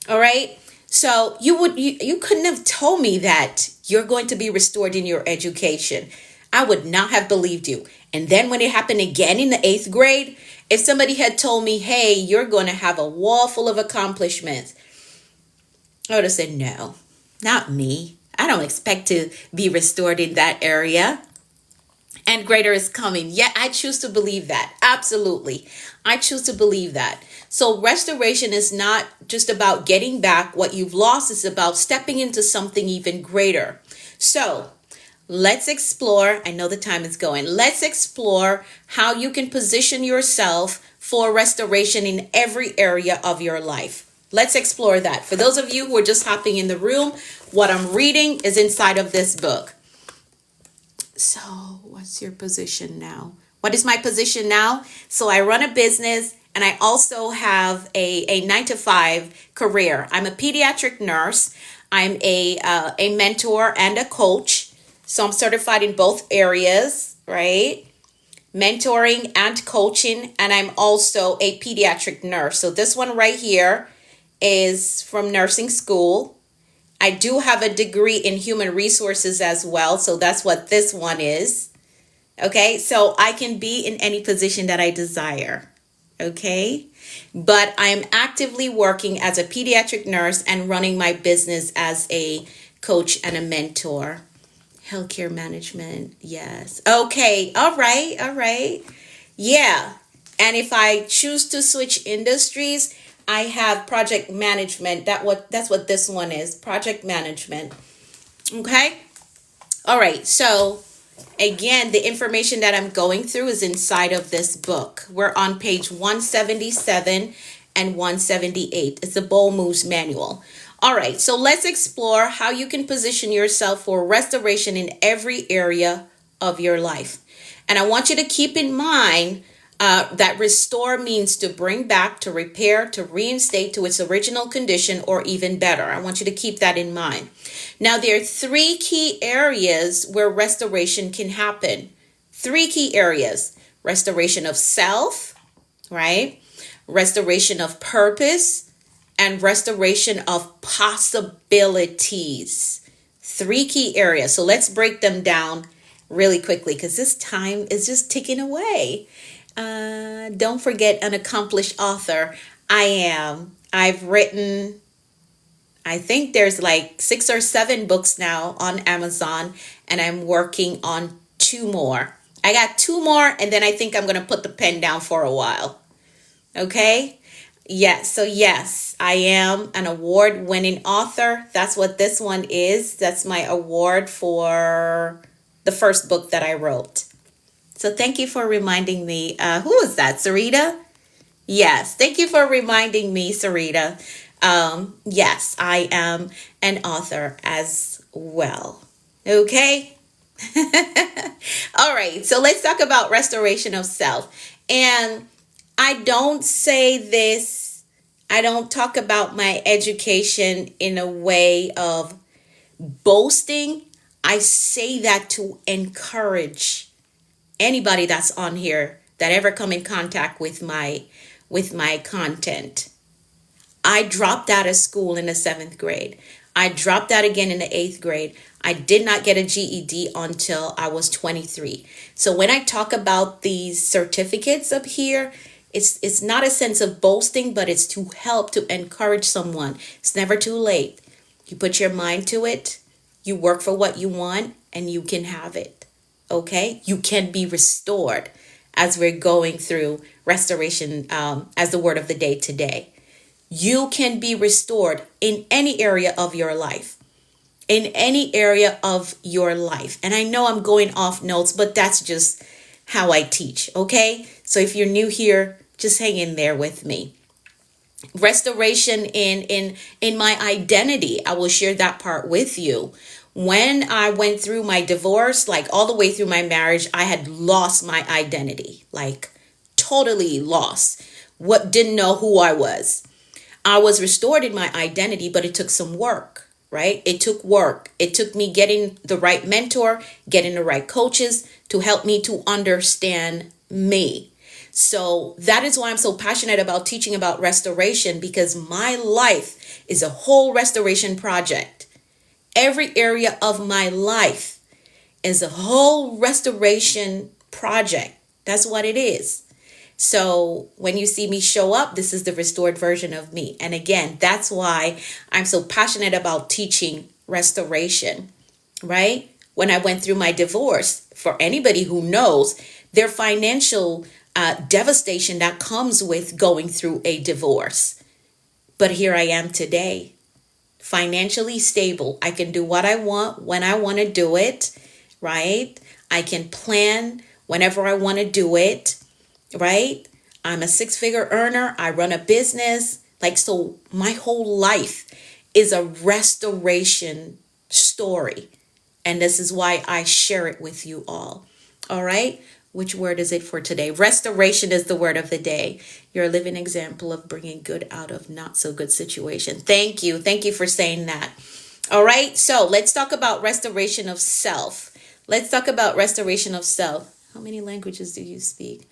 A: All right. So you couldn't have told me that you're going to be restored in your education. I would not have believed you. And then when it happened again in the 8th grade, if somebody had told me, hey, you're going to have a wall full of accomplishments, I would have said, no, not me. I don't expect to be restored in that area. And greater is coming. Yeah, I choose to believe that. Absolutely. I choose to believe that. So restoration is not just about getting back what you've lost. It's about stepping into something even greater. So let's explore. I know the time is going. Let's explore how you can position yourself for restoration in every area of your life. Let's explore that. For those of you who are just hopping in the room, what I'm reading is inside of this book. So what's your position now? What is my position now? So I run a business and I also have a 9-to-5 career. I'm a pediatric nurse. I'm a mentor and a coach. So I'm certified in both areas, right? Mentoring and coaching. And I'm also a pediatric nurse. So this one right here is from nursing school. I do have a degree in human resources as well. So that's what this one is. Okay, so I can be in any position that I desire. Okay, but I am actively working as a pediatric nurse and running my business as a coach and a mentor. Healthcare management, yes. Okay, all right, all right. Yeah. And if I choose to switch industries, I have project management. That's what this one is, project management. Okay? All right. So, again, the information that I'm going through is inside of this book. We're on page 177 and 178. It's the Bold Moves Manual. All right, so let's explore how you can position yourself for restoration in every area of your life. And I want you to keep in mind that restore means to bring back, to repair, to reinstate to its original condition, or even better. I want you to keep that in mind. Now, there are three key areas where restoration can happen. Three key areas: restoration of self, right? Restoration of purpose, and restoration of possibilities. Three key areas. So let's break them down really quickly because this time is just ticking away. Don't forget, an accomplished author. I am. I've written, I think there's like 6 or 7 books now on Amazon, and I'm working on 2 more. I got 2 more, and then I think I'm going to put the pen down for a while. Okay? Yes, so yes, I am an award-winning author. That's what this one is. That's my award for the first book that I wrote. So thank you for reminding me. Who was that, Sarita? Yes, thank you for reminding me, Sarita. Yes, I am an author as well. Okay? All right, so let's talk about restoration of self. And I don't say this, I don't talk about my education in a way of boasting. I say that to encourage anybody that's on here that ever come in contact with my content. I dropped out of school in the 7th grade. I dropped out again in the 8th grade. I did not get a GED until I was 23. So when I talk about these certificates up here, it's not a sense of boasting, but it's to help, to encourage someone. It's never too late. You put your mind to it, you work for what you want, and you can have it. Okay? You can be restored as we're going through restoration as the word of the day today. You can be restored in any area of your life. In any area of your life. And I know I'm going off notes, but that's just how I teach, okay? So if you're new here, just hang in there with me. Restoration in my identity. I will share that part with you. When I went through my divorce, like all the way through my marriage, I had lost my identity, like totally lost. Didn't know who I was. I was restored in my identity, but it took some work, right? It took work. It took me getting the right mentor, getting the right coaches to help me to understand me. So that is why I'm so passionate about teaching about restoration, because my life is a whole restoration project. Every area of my life is a whole restoration project. That's what it is. So when you see me show up, this is the restored version of me. And again, that's why I'm so passionate about teaching restoration, right? When I went through my divorce, for anybody who knows, their financial devastation that comes with going through a divorce. But here I am today, financially stable. I can do what I want when I want to do it, right? I can plan whenever I want to do it. Right? I'm a 6-figure earner. I run a business. So my whole life is a restoration story. And this is why I share it with you all. All right? Which word is it for today? Restoration is the word of the day. You're a living example of bringing good out of not so good situation. Thank you. Thank you for saying that. All right. So let's talk about restoration of self. Let's talk about restoration of self. How many languages do you speak?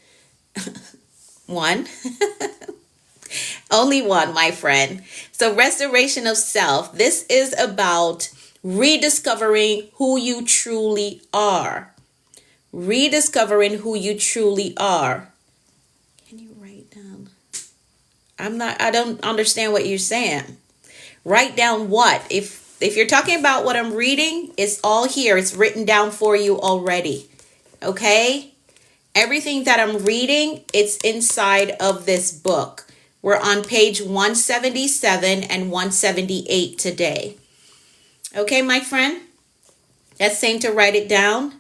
A: 1. Only 1, my friend. So restoration of self. This is about rediscovering who you truly are. Rediscovering who you truly are. Can you write down? I don't understand what you're saying. Write down what? If you're talking about what I'm reading, it's all here. It's written down for you already. Okay? Everything that I'm reading, it's inside of this book. We're on page 177 and 178 today. Okay, my friend? That's saying to write it down.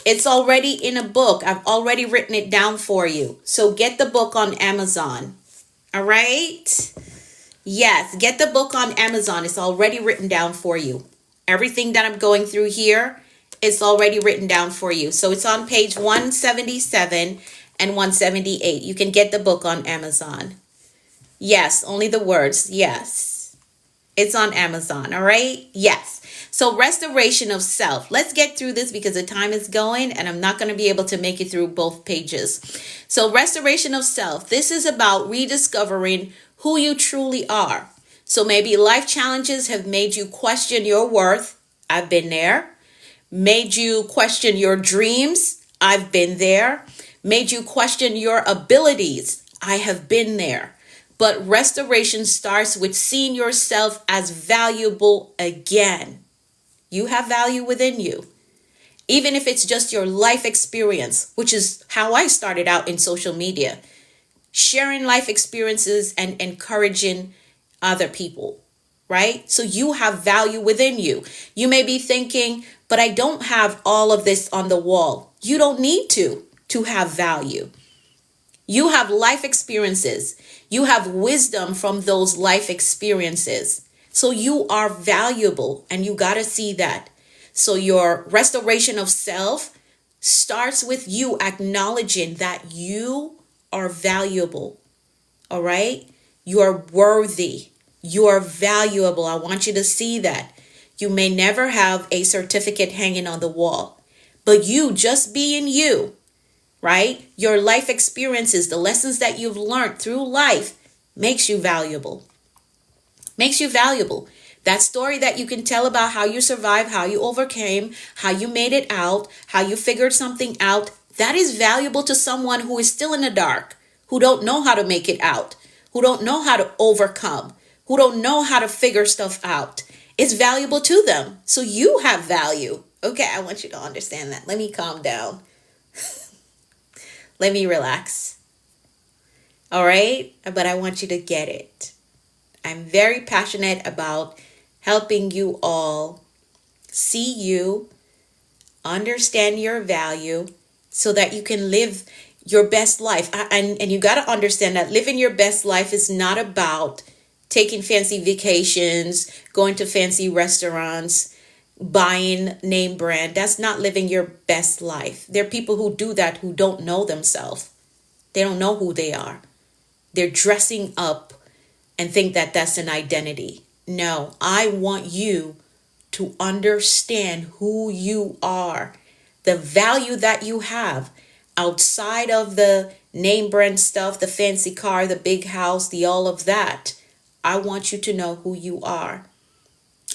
A: It's already in a book. I've already written it down for you. So get the book on Amazon. All right? Yes, get the book on Amazon. It's already written down for you. Everything that I'm going through here, it's already written down for you. So it's on page 177 and 178. You can get the book on Amazon. Yes, only the words. Yes. It's on Amazon. All right? Yes. So restoration of self. Let's get through this because the time is going and I'm not going to be able to make it through both pages. So restoration of self. This is about rediscovering who you truly are. So maybe life challenges have made you question your worth. I've been there. Made you question your dreams. I've been there. Made you question your abilities. I have been there. But restoration starts with seeing yourself as valuable again. You have value within you. Even if it's just your life experience, which is how I started out in social media. Sharing life experiences and encouraging other people, right? So you have value within you. You may be thinking, but I don't have all of this on the wall. You don't need to have value. You have life experiences. You have wisdom from those life experiences. So you are valuable and you got to see that. So your restoration of self starts with you acknowledging that you are valuable. All right? You are worthy. You are valuable. I want you to see that. You may never have a certificate hanging on the wall, but you just being you, right? Your life experiences, the lessons that you've learned through life makes you valuable. Makes you valuable. That story that you can tell about how you survived, how you overcame, how you made it out, how you figured something out, that is valuable to someone who is still in the dark, who don't know how to make it out, who don't know how to overcome, who don't know how to figure stuff out. It's valuable to them. So you have value. Okay, I want you to understand that. Let me calm down. Let me relax. All right? But I want you to get it. I'm very passionate about helping you all see you, understand your value, so that you can live your best life. And you got to understand that living your best life is not about taking fancy vacations, going to fancy restaurants, buying name brand. That's not living your best life. There are people who do that who don't know themselves. They don't know who they are. They're dressing up and think that that's an identity. No, I want you to understand who you are, the value that you have outside of the name brand stuff, the fancy car, the big house, the all of that. I want you to know who you are.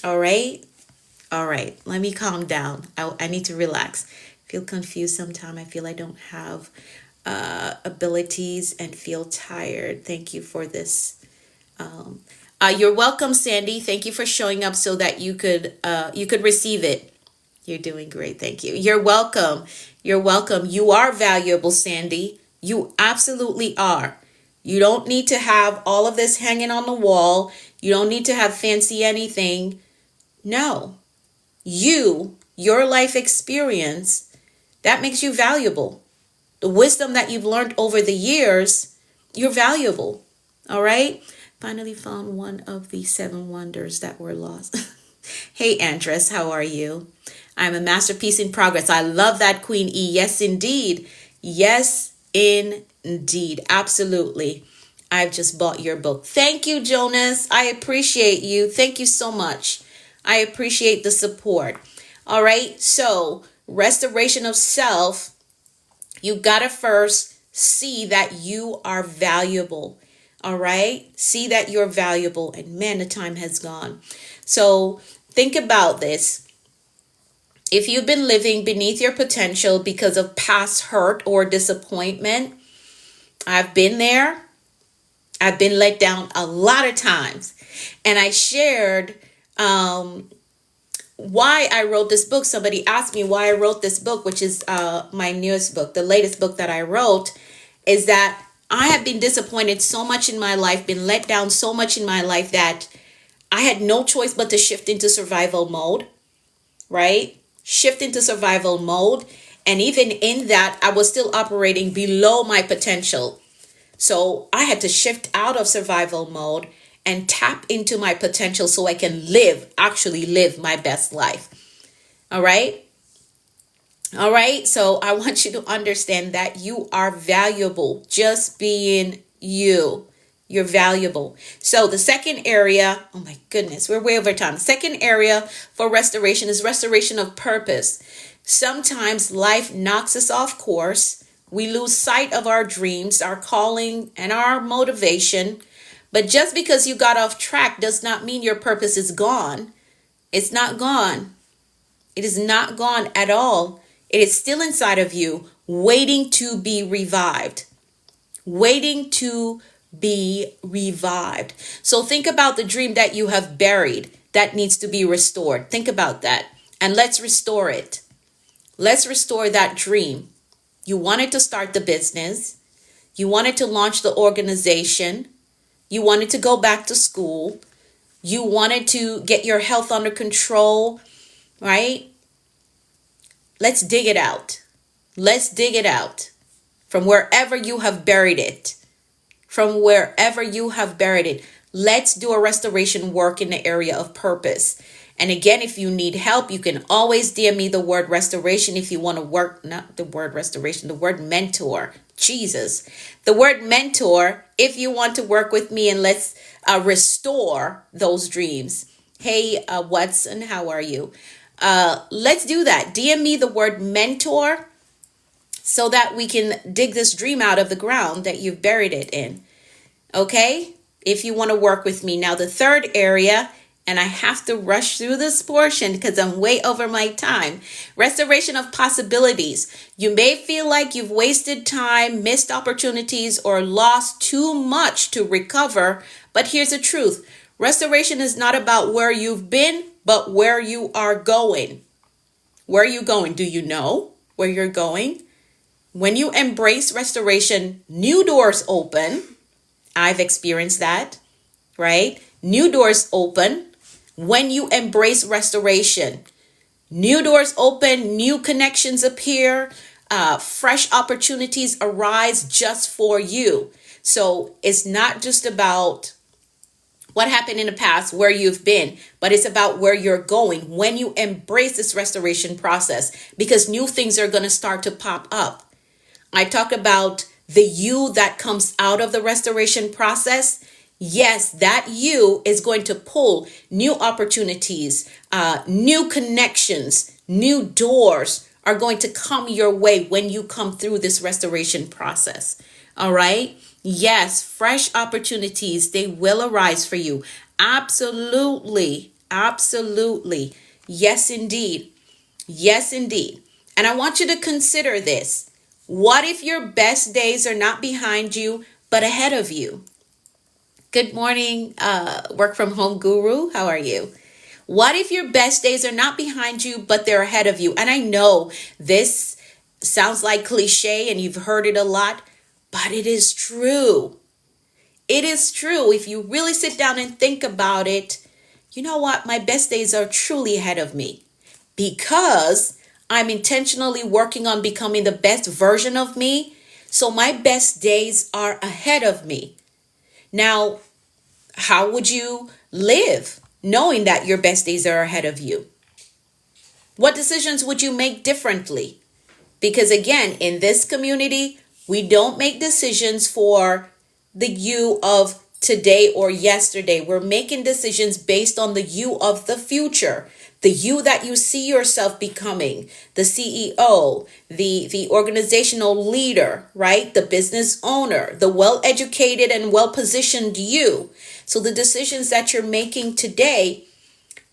A: All right? All right. Let me calm down. I need to relax. I feel confused sometimes. I feel I don't have abilities and feel tired. Thank you for this. You're welcome, Sandy. Thank you for showing up so that you could receive it. You're doing great. Thank you. You're welcome. You're welcome. You are valuable, Sandy. You absolutely are. You don't need to have all of this hanging on the wall. You don't need to have fancy anything. No. Your life experience, that makes you valuable. The wisdom that you've learned over the years, you're valuable. All right? Finally found one of the 7 wonders that were lost. Hey, Andress, how are you? I'm a masterpiece in progress. I love that, Queen E. Yes, indeed. Yes, indeed. Absolutely. I've just bought your book. Thank you, Jonas. I appreciate you. Thank you so much. I appreciate the support. All right. So restoration of self, you got to first see that you are valuable. All right. See that you're valuable. And man, the time has gone. So think about this. If you've been living beneath your potential because of past hurt or disappointment, I've been there. I've been let down a lot of times. And I shared why I wrote this book. Somebody asked me why I wrote this book, which is my newest book, the latest book that I wrote, is that I have been disappointed so much in my life, been let down so much in my life that I had no choice but to shift into survival mode, right? Shift into survival mode. And even in that, I was still operating below my potential. So I had to shift out of survival mode and tap into my potential so I can actually live my best life. All right. All right. So I want you to understand that you are valuable just being you. You're valuable. So the second area, oh my goodness, we're way over time. The second area for restoration is restoration of purpose. Sometimes life knocks us off course. We lose sight of our dreams, our calling, and our motivation. But just because you got off track does not mean your purpose is gone. It's not gone. It is not gone at all. It is still inside of you, waiting to be revived. Waiting to be revived. So think about the dream that you have buried that needs to be restored. Think about that. And let's restore it. Let's restore that dream. You wanted to start the business. You wanted to launch the organization. You wanted to go back to school. You wanted to get your health under control, right? Let's dig it out. Let's dig it out from wherever you have buried it. From wherever you have buried it. Let's do a restoration work in the area of purpose. And again, if you need help, you can always DM me the word restoration if you want to work, not the word restoration, the word mentor. Jesus. The word mentor, if you want to work with me and let's restore those dreams. Hey, Watson, how are you? Let's do that. DM me the word mentor so that we can dig this dream out of the ground that you've buried it in. Okay? If you want to work with me. Now, the third area, and I have to rush through this portion because I'm way over my time. Restoration of possibilities. You may feel like you've wasted time, missed opportunities, or lost too much to recover. But here's the truth. Restoration is not about where you've been, but where you are going. Where are you going? Do you know where you're going? When you embrace restoration, new doors open. I've experienced that, right? New doors open when you embrace restoration. New doors open, new connections appear, fresh opportunities arise just for you. So it's not just about what happened in the past, where you've been, but it's about where you're going when you embrace this restoration process, because new things are going to start to pop up. I talk about the you that comes out of the restoration process. Yes, that you is going to pull new opportunities, new connections, new doors are going to come your way when you come through this restoration process. All right. Yes, fresh opportunities, they will arise for you. Absolutely. Absolutely. Yes, indeed. Yes, indeed. And I want you to consider this. What if your best days are not behind you, but ahead of you? Good morning, work from home guru. How are you? What if your best days are not behind you, but they're ahead of you? And I know this sounds like cliche and you've heard it a lot, but it is true. It is true. If you really sit down and think about it, you know what? My best days are truly ahead of me because I'm intentionally working on becoming the best version of me. So my best days are ahead of me. Now, how would you live knowing that your best days are ahead of you? What decisions would you make differently? Because again, in this community, we don't make decisions for the you of today or yesterday. We're making decisions based on the you of the future, the you that you see yourself becoming, the CEO, the organizational leader, right? The business owner, the well-educated and well-positioned you. So the decisions that you're making today,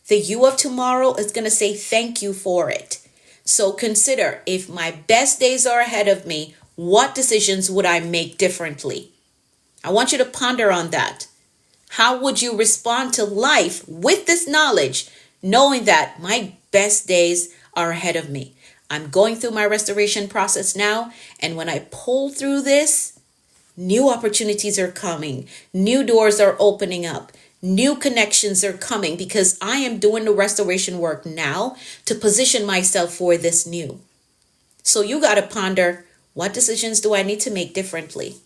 A: the you of tomorrow is going to say thank you for it. So consider, if my best days are ahead of me, what decisions would I make differently? I want you to ponder on that. How would you respond to life with this knowledge, knowing that my best days are ahead of me? I'm going through my restoration process now, and when I pull through this, new opportunities are coming, new doors are opening up, new connections are coming, because I am doing the restoration work now to position myself for this new. So you got to ponder, what decisions do I need to make differently?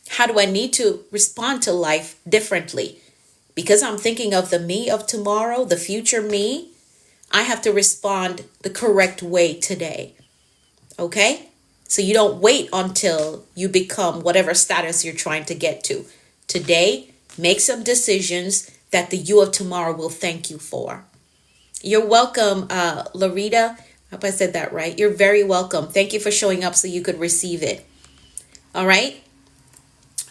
A: How do I need to respond to life differently? Because I'm thinking of the me of tomorrow, the future me, I have to respond the correct way today. Okay? So you don't wait until you become whatever status you're trying to get to. Today, make some decisions that the you of tomorrow will thank you for. You're welcome, Larita. I hope I said that right. You're very welcome. Thank you for showing up so you could receive it. All right?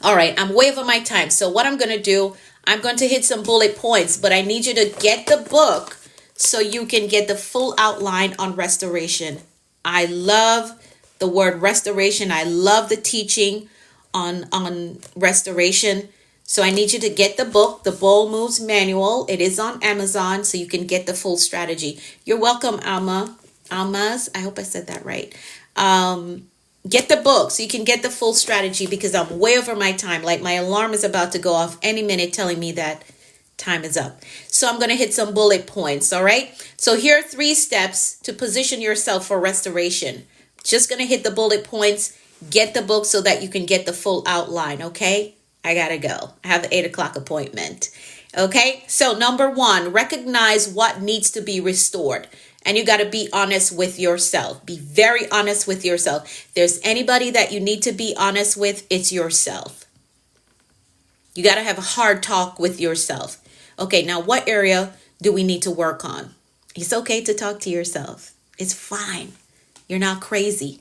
A: All right, I'm way over my time. So what I'm going to do, I'm going to hit some bullet points, but I need you to get the book so you can get the full outline on restoration. I love the word restoration. I love the teaching on restoration. So I need you to get the book, The Bold Moves Manual. It is on Amazon, so you can get the full strategy. You're welcome, Almaz. I hope I said that right. Get the book so you can get the full strategy, because I'm way over my time. Like, my alarm is about to go off any minute telling me that time is up. So I'm going to hit some bullet points. All right. So here are 3 steps to position yourself for restoration. Just going to hit the bullet points. Get the book so that you can get the full outline. Okay. I got to go. I have an 8 o'clock appointment. Okay. So number 1, recognize what needs to be restored. And you got to be honest with yourself. Be very honest with yourself. If there's anybody that you need to be honest with, it's yourself. You got to have a hard talk with yourself. Okay, now what area do we need to work on? It's okay to talk to yourself. It's fine. You're not crazy.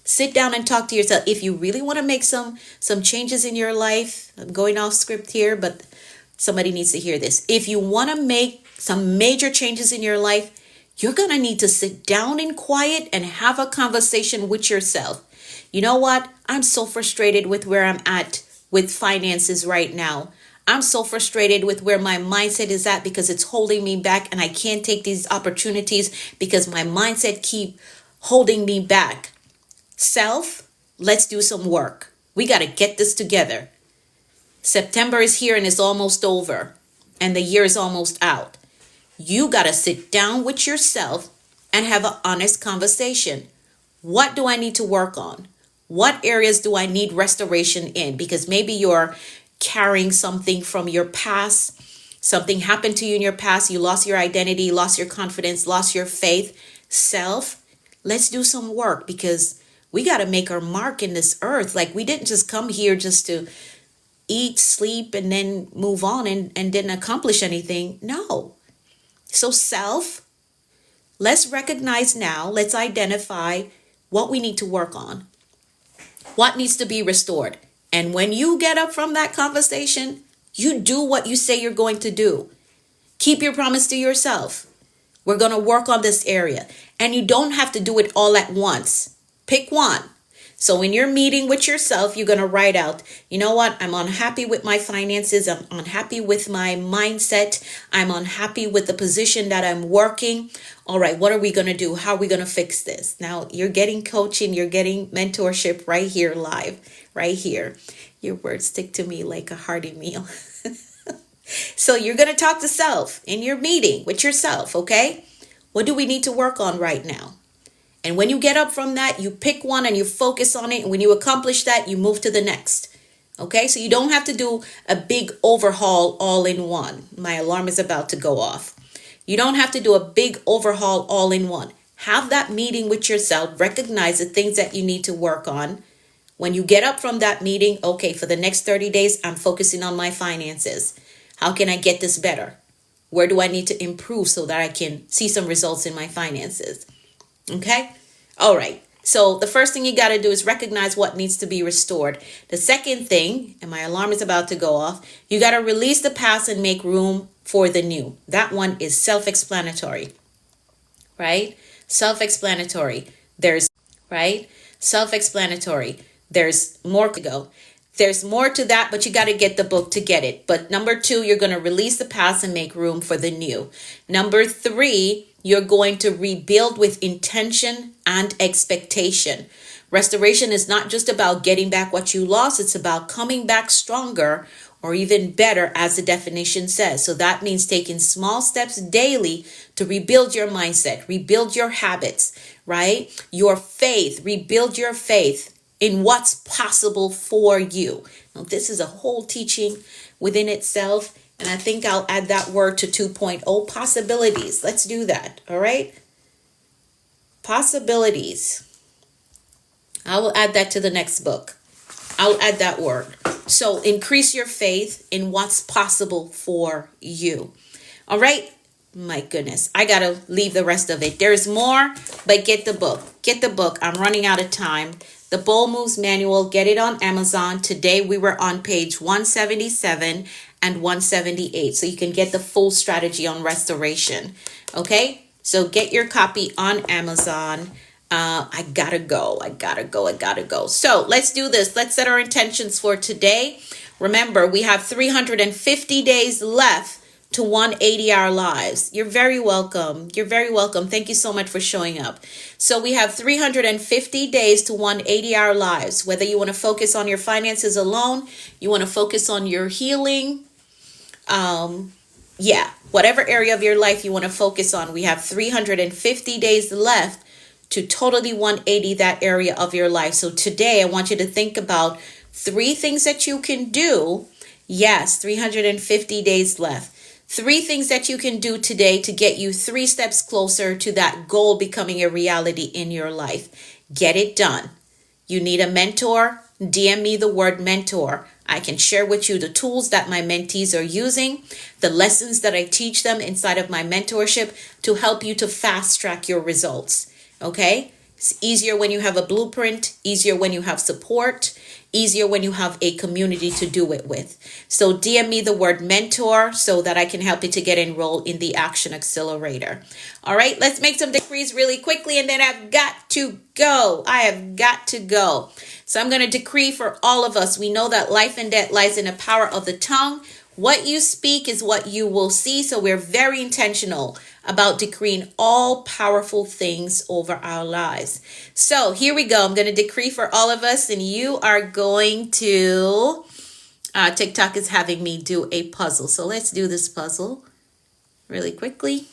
A: Sit down and talk to yourself. If you really want to make some changes in your life, I'm going off script here, but somebody needs to hear this. If you want to make some major changes in your life, you're going to need to sit down in quiet and have a conversation with yourself. You know what? I'm so frustrated with where I'm at with finances right now. I'm so frustrated with where my mindset is at, because it's holding me back, and I can't take these opportunities because my mindset keep holding me back. Self, let's do some work. We got to get this together. September is here and it's almost over, and the year is almost out. You got to sit down with yourself and have an honest conversation. What do I need to work on? What areas do I need restoration in? Because maybe you're carrying something from your past. Something happened to you in your past. You lost your identity, lost your confidence, lost your faith. Self, let's do some work, because we got to make our mark in this earth. Like, we didn't just come here just to eat, sleep, and then move on and didn't accomplish anything. No. So self, let's recognize now, let's identify what we need to work on, what needs to be restored. And when you get up from that conversation, you do what you say you're going to do. Keep your promise to yourself. We're going to work on this area. And you don't have to do it all at once. Pick one. So in your meeting with yourself, you're going to write out, you know what? I'm unhappy with my finances. I'm unhappy with my mindset. I'm unhappy with the position that I'm working. All right, what are we going to do? How are we going to fix this? Now, you're getting coaching. You're getting mentorship right here live, right here. Your words stick to me like a hearty meal. So you're going to talk to self in your meeting with yourself, okay? What do we need to work on right now? And when you get up from that, you pick one and you focus on it. And when you accomplish that, you move to the next. Okay, so you don't have to do a big overhaul all in one. My alarm is about to go off. You don't have to do a big overhaul all in one. Have that meeting with yourself. Recognize the things that you need to work on. When you get up from that meeting, okay, for the next 30 days, I'm focusing on my finances. How can I get this better? Where do I need to improve so that I can see some results in my finances? Okay. All right. So the first thing you got to do is recognize what needs to be restored. The second thing, and my alarm is about to go off, you got to release the past and make room for the new. That one is self-explanatory, right? Self-explanatory. There's, right? Self-explanatory. There's more to go. There's more to that, but you got to get the book to get it. But number 2, you're going to release the past and make room for the new. Number 3, you're going to rebuild with intention and expectation. Restoration is not just about getting back what you lost. It's about coming back stronger or even better, as the definition says. So that means taking small steps daily to rebuild your mindset, rebuild your habits, right? Your faith, rebuild your faith in what's possible for you. Now, this is a whole teaching within itself, and I think I'll add that word to 2.0, possibilities. Let's do that, all right? Possibilities. I will add that to the next book. I'll add that word. So increase your faith in what's possible for you. All right? My goodness, I got to leave the rest of it. There's more, but get the book. Get the book. I'm running out of time. The Bold Moves Manual, get it on Amazon. Today we were on page 177 and 178. So you can get the full strategy on restoration. Okay? So get your copy on Amazon. I gotta go. So let's do this. Let's set our intentions for today. Remember, we have 350 days left to 180 our lives. You're very welcome. You're very welcome. Thank you so much for showing up. So we have 350 days to 180 our lives. Whether you want to focus on your finances alone, you want to focus on your healing, whatever area of your life you want to focus on, we have 350 days left to totally 180 that area of your life. So today I want you to think about 3 things that you can do. Yes, 350 days left. 3 things that you can do today to get you 3 steps closer to that goal becoming a reality in your life. Get it done. You need a mentor? DM me the word mentor. I can share with you the tools that my mentees are using, the lessons that I teach them inside of my mentorship to help you to fast track your results. Okay? It's easier when you have a blueprint, easier when you have support, easier when you have a community to do it with. So DM me the word mentor so that I can help you to get enrolled in the Action Accelerator. All right, let's make some decrees really quickly and then I've got to go. I have got to go. So I'm going to decree for all of us. We know that life and death lies in the power of the tongue. What you speak is what you will see. So we're very intentional about decreeing all powerful things over our lives. So here we go. I'm going to decree for all of us, and you are going to, TikTok is having me do a puzzle. So let's do this puzzle really quickly.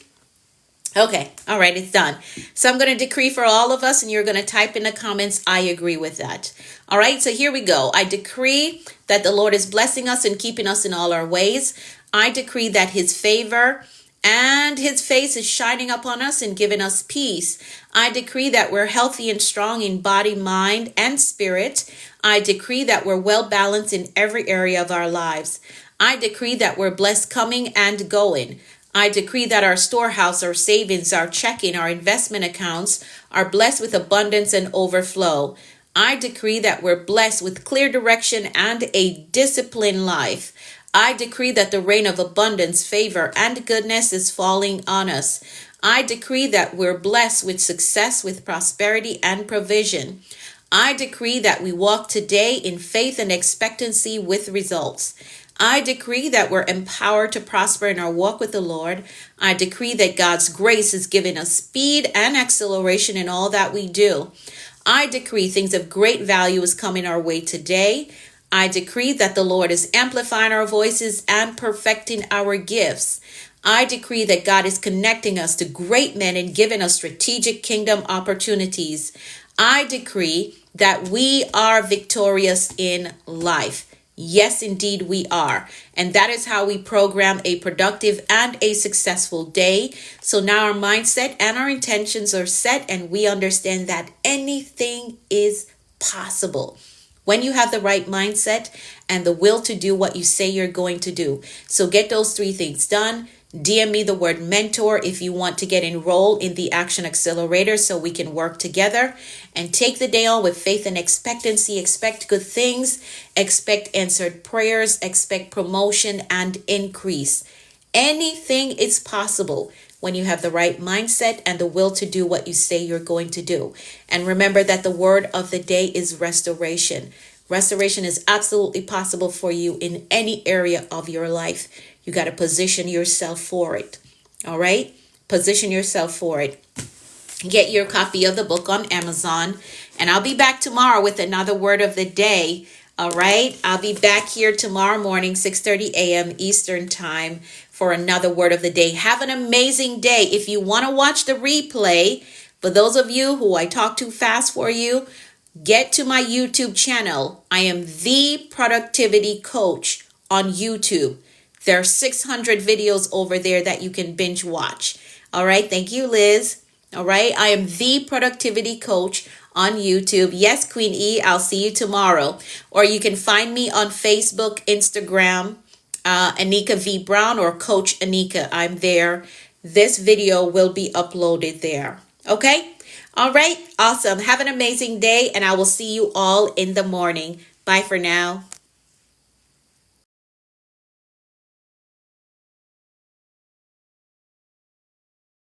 A: Okay. All right. It's done. So I'm going to decree for all of us, and you're going to type in the comments, I agree with that. All right. So here we go. I decree that the Lord is blessing us and keeping us in all our ways. I decree that his favor and his face is shining upon us and giving us peace. I decree that we're healthy and strong in body, mind, and spirit. I decree that we're well balanced in every area of our lives. I decree that we're blessed coming and going. I decree that our storehouse, our savings, our checking, our investment accounts are blessed with abundance and overflow. I decree that we're blessed with clear direction and a disciplined life. I decree that the rain of abundance, favor, and goodness is falling on us. I decree that we're blessed with success, with prosperity, and provision. I decree that we walk today in faith and expectancy with results. I decree that we're empowered to prosper in our walk with the Lord. I decree that God's grace is giving us speed and acceleration in all that we do. I decree things of great value is coming our way today. I decree that the Lord is amplifying our voices and perfecting our gifts. I decree that God is connecting us to great men and giving us strategic kingdom opportunities. I decree that we are victorious in life. Yes, indeed, we are. And that is how we program a productive and a successful day. So now our mindset and our intentions are set, and we understand that anything is possible when you have the right mindset and the will to do what you say you're going to do. So get those 3 things done. DM me the word mentor if you want to get enrolled in the Action Accelerator so we can work together and take the day on with faith and expectancy. Expect good things, expect answered prayers, expect promotion and increase. Anything is possible. when you have the right mindset and the will to do what you say you're going to do. And remember that the word of the day is restoration. Restoration is absolutely possible for you in any area of your life. You got to position yourself for it. All right? Position yourself for it. Get your copy of the book on Amazon. And I'll be back tomorrow with another word of the day. All right. I'll be back here tomorrow morning, 6:30 a.m. Eastern time for another word of the day. Have an amazing day. If you want to watch the replay, for those of you who I talk too fast for you, get to my YouTube channel. I am The Productivity Coach on YouTube. There are 600 videos over there that you can binge watch. All right. Thank you, Liz. All right. I am The Productivity Coach on YouTube. Yes, Queen E, I'll see you tomorrow. Or you can find me on Facebook, Instagram, Anika V. Brown or Coach Anika. I'm there. This video will be uploaded there. Okay? All right. Awesome. Have an amazing day, and I will see you all in the morning. Bye for now.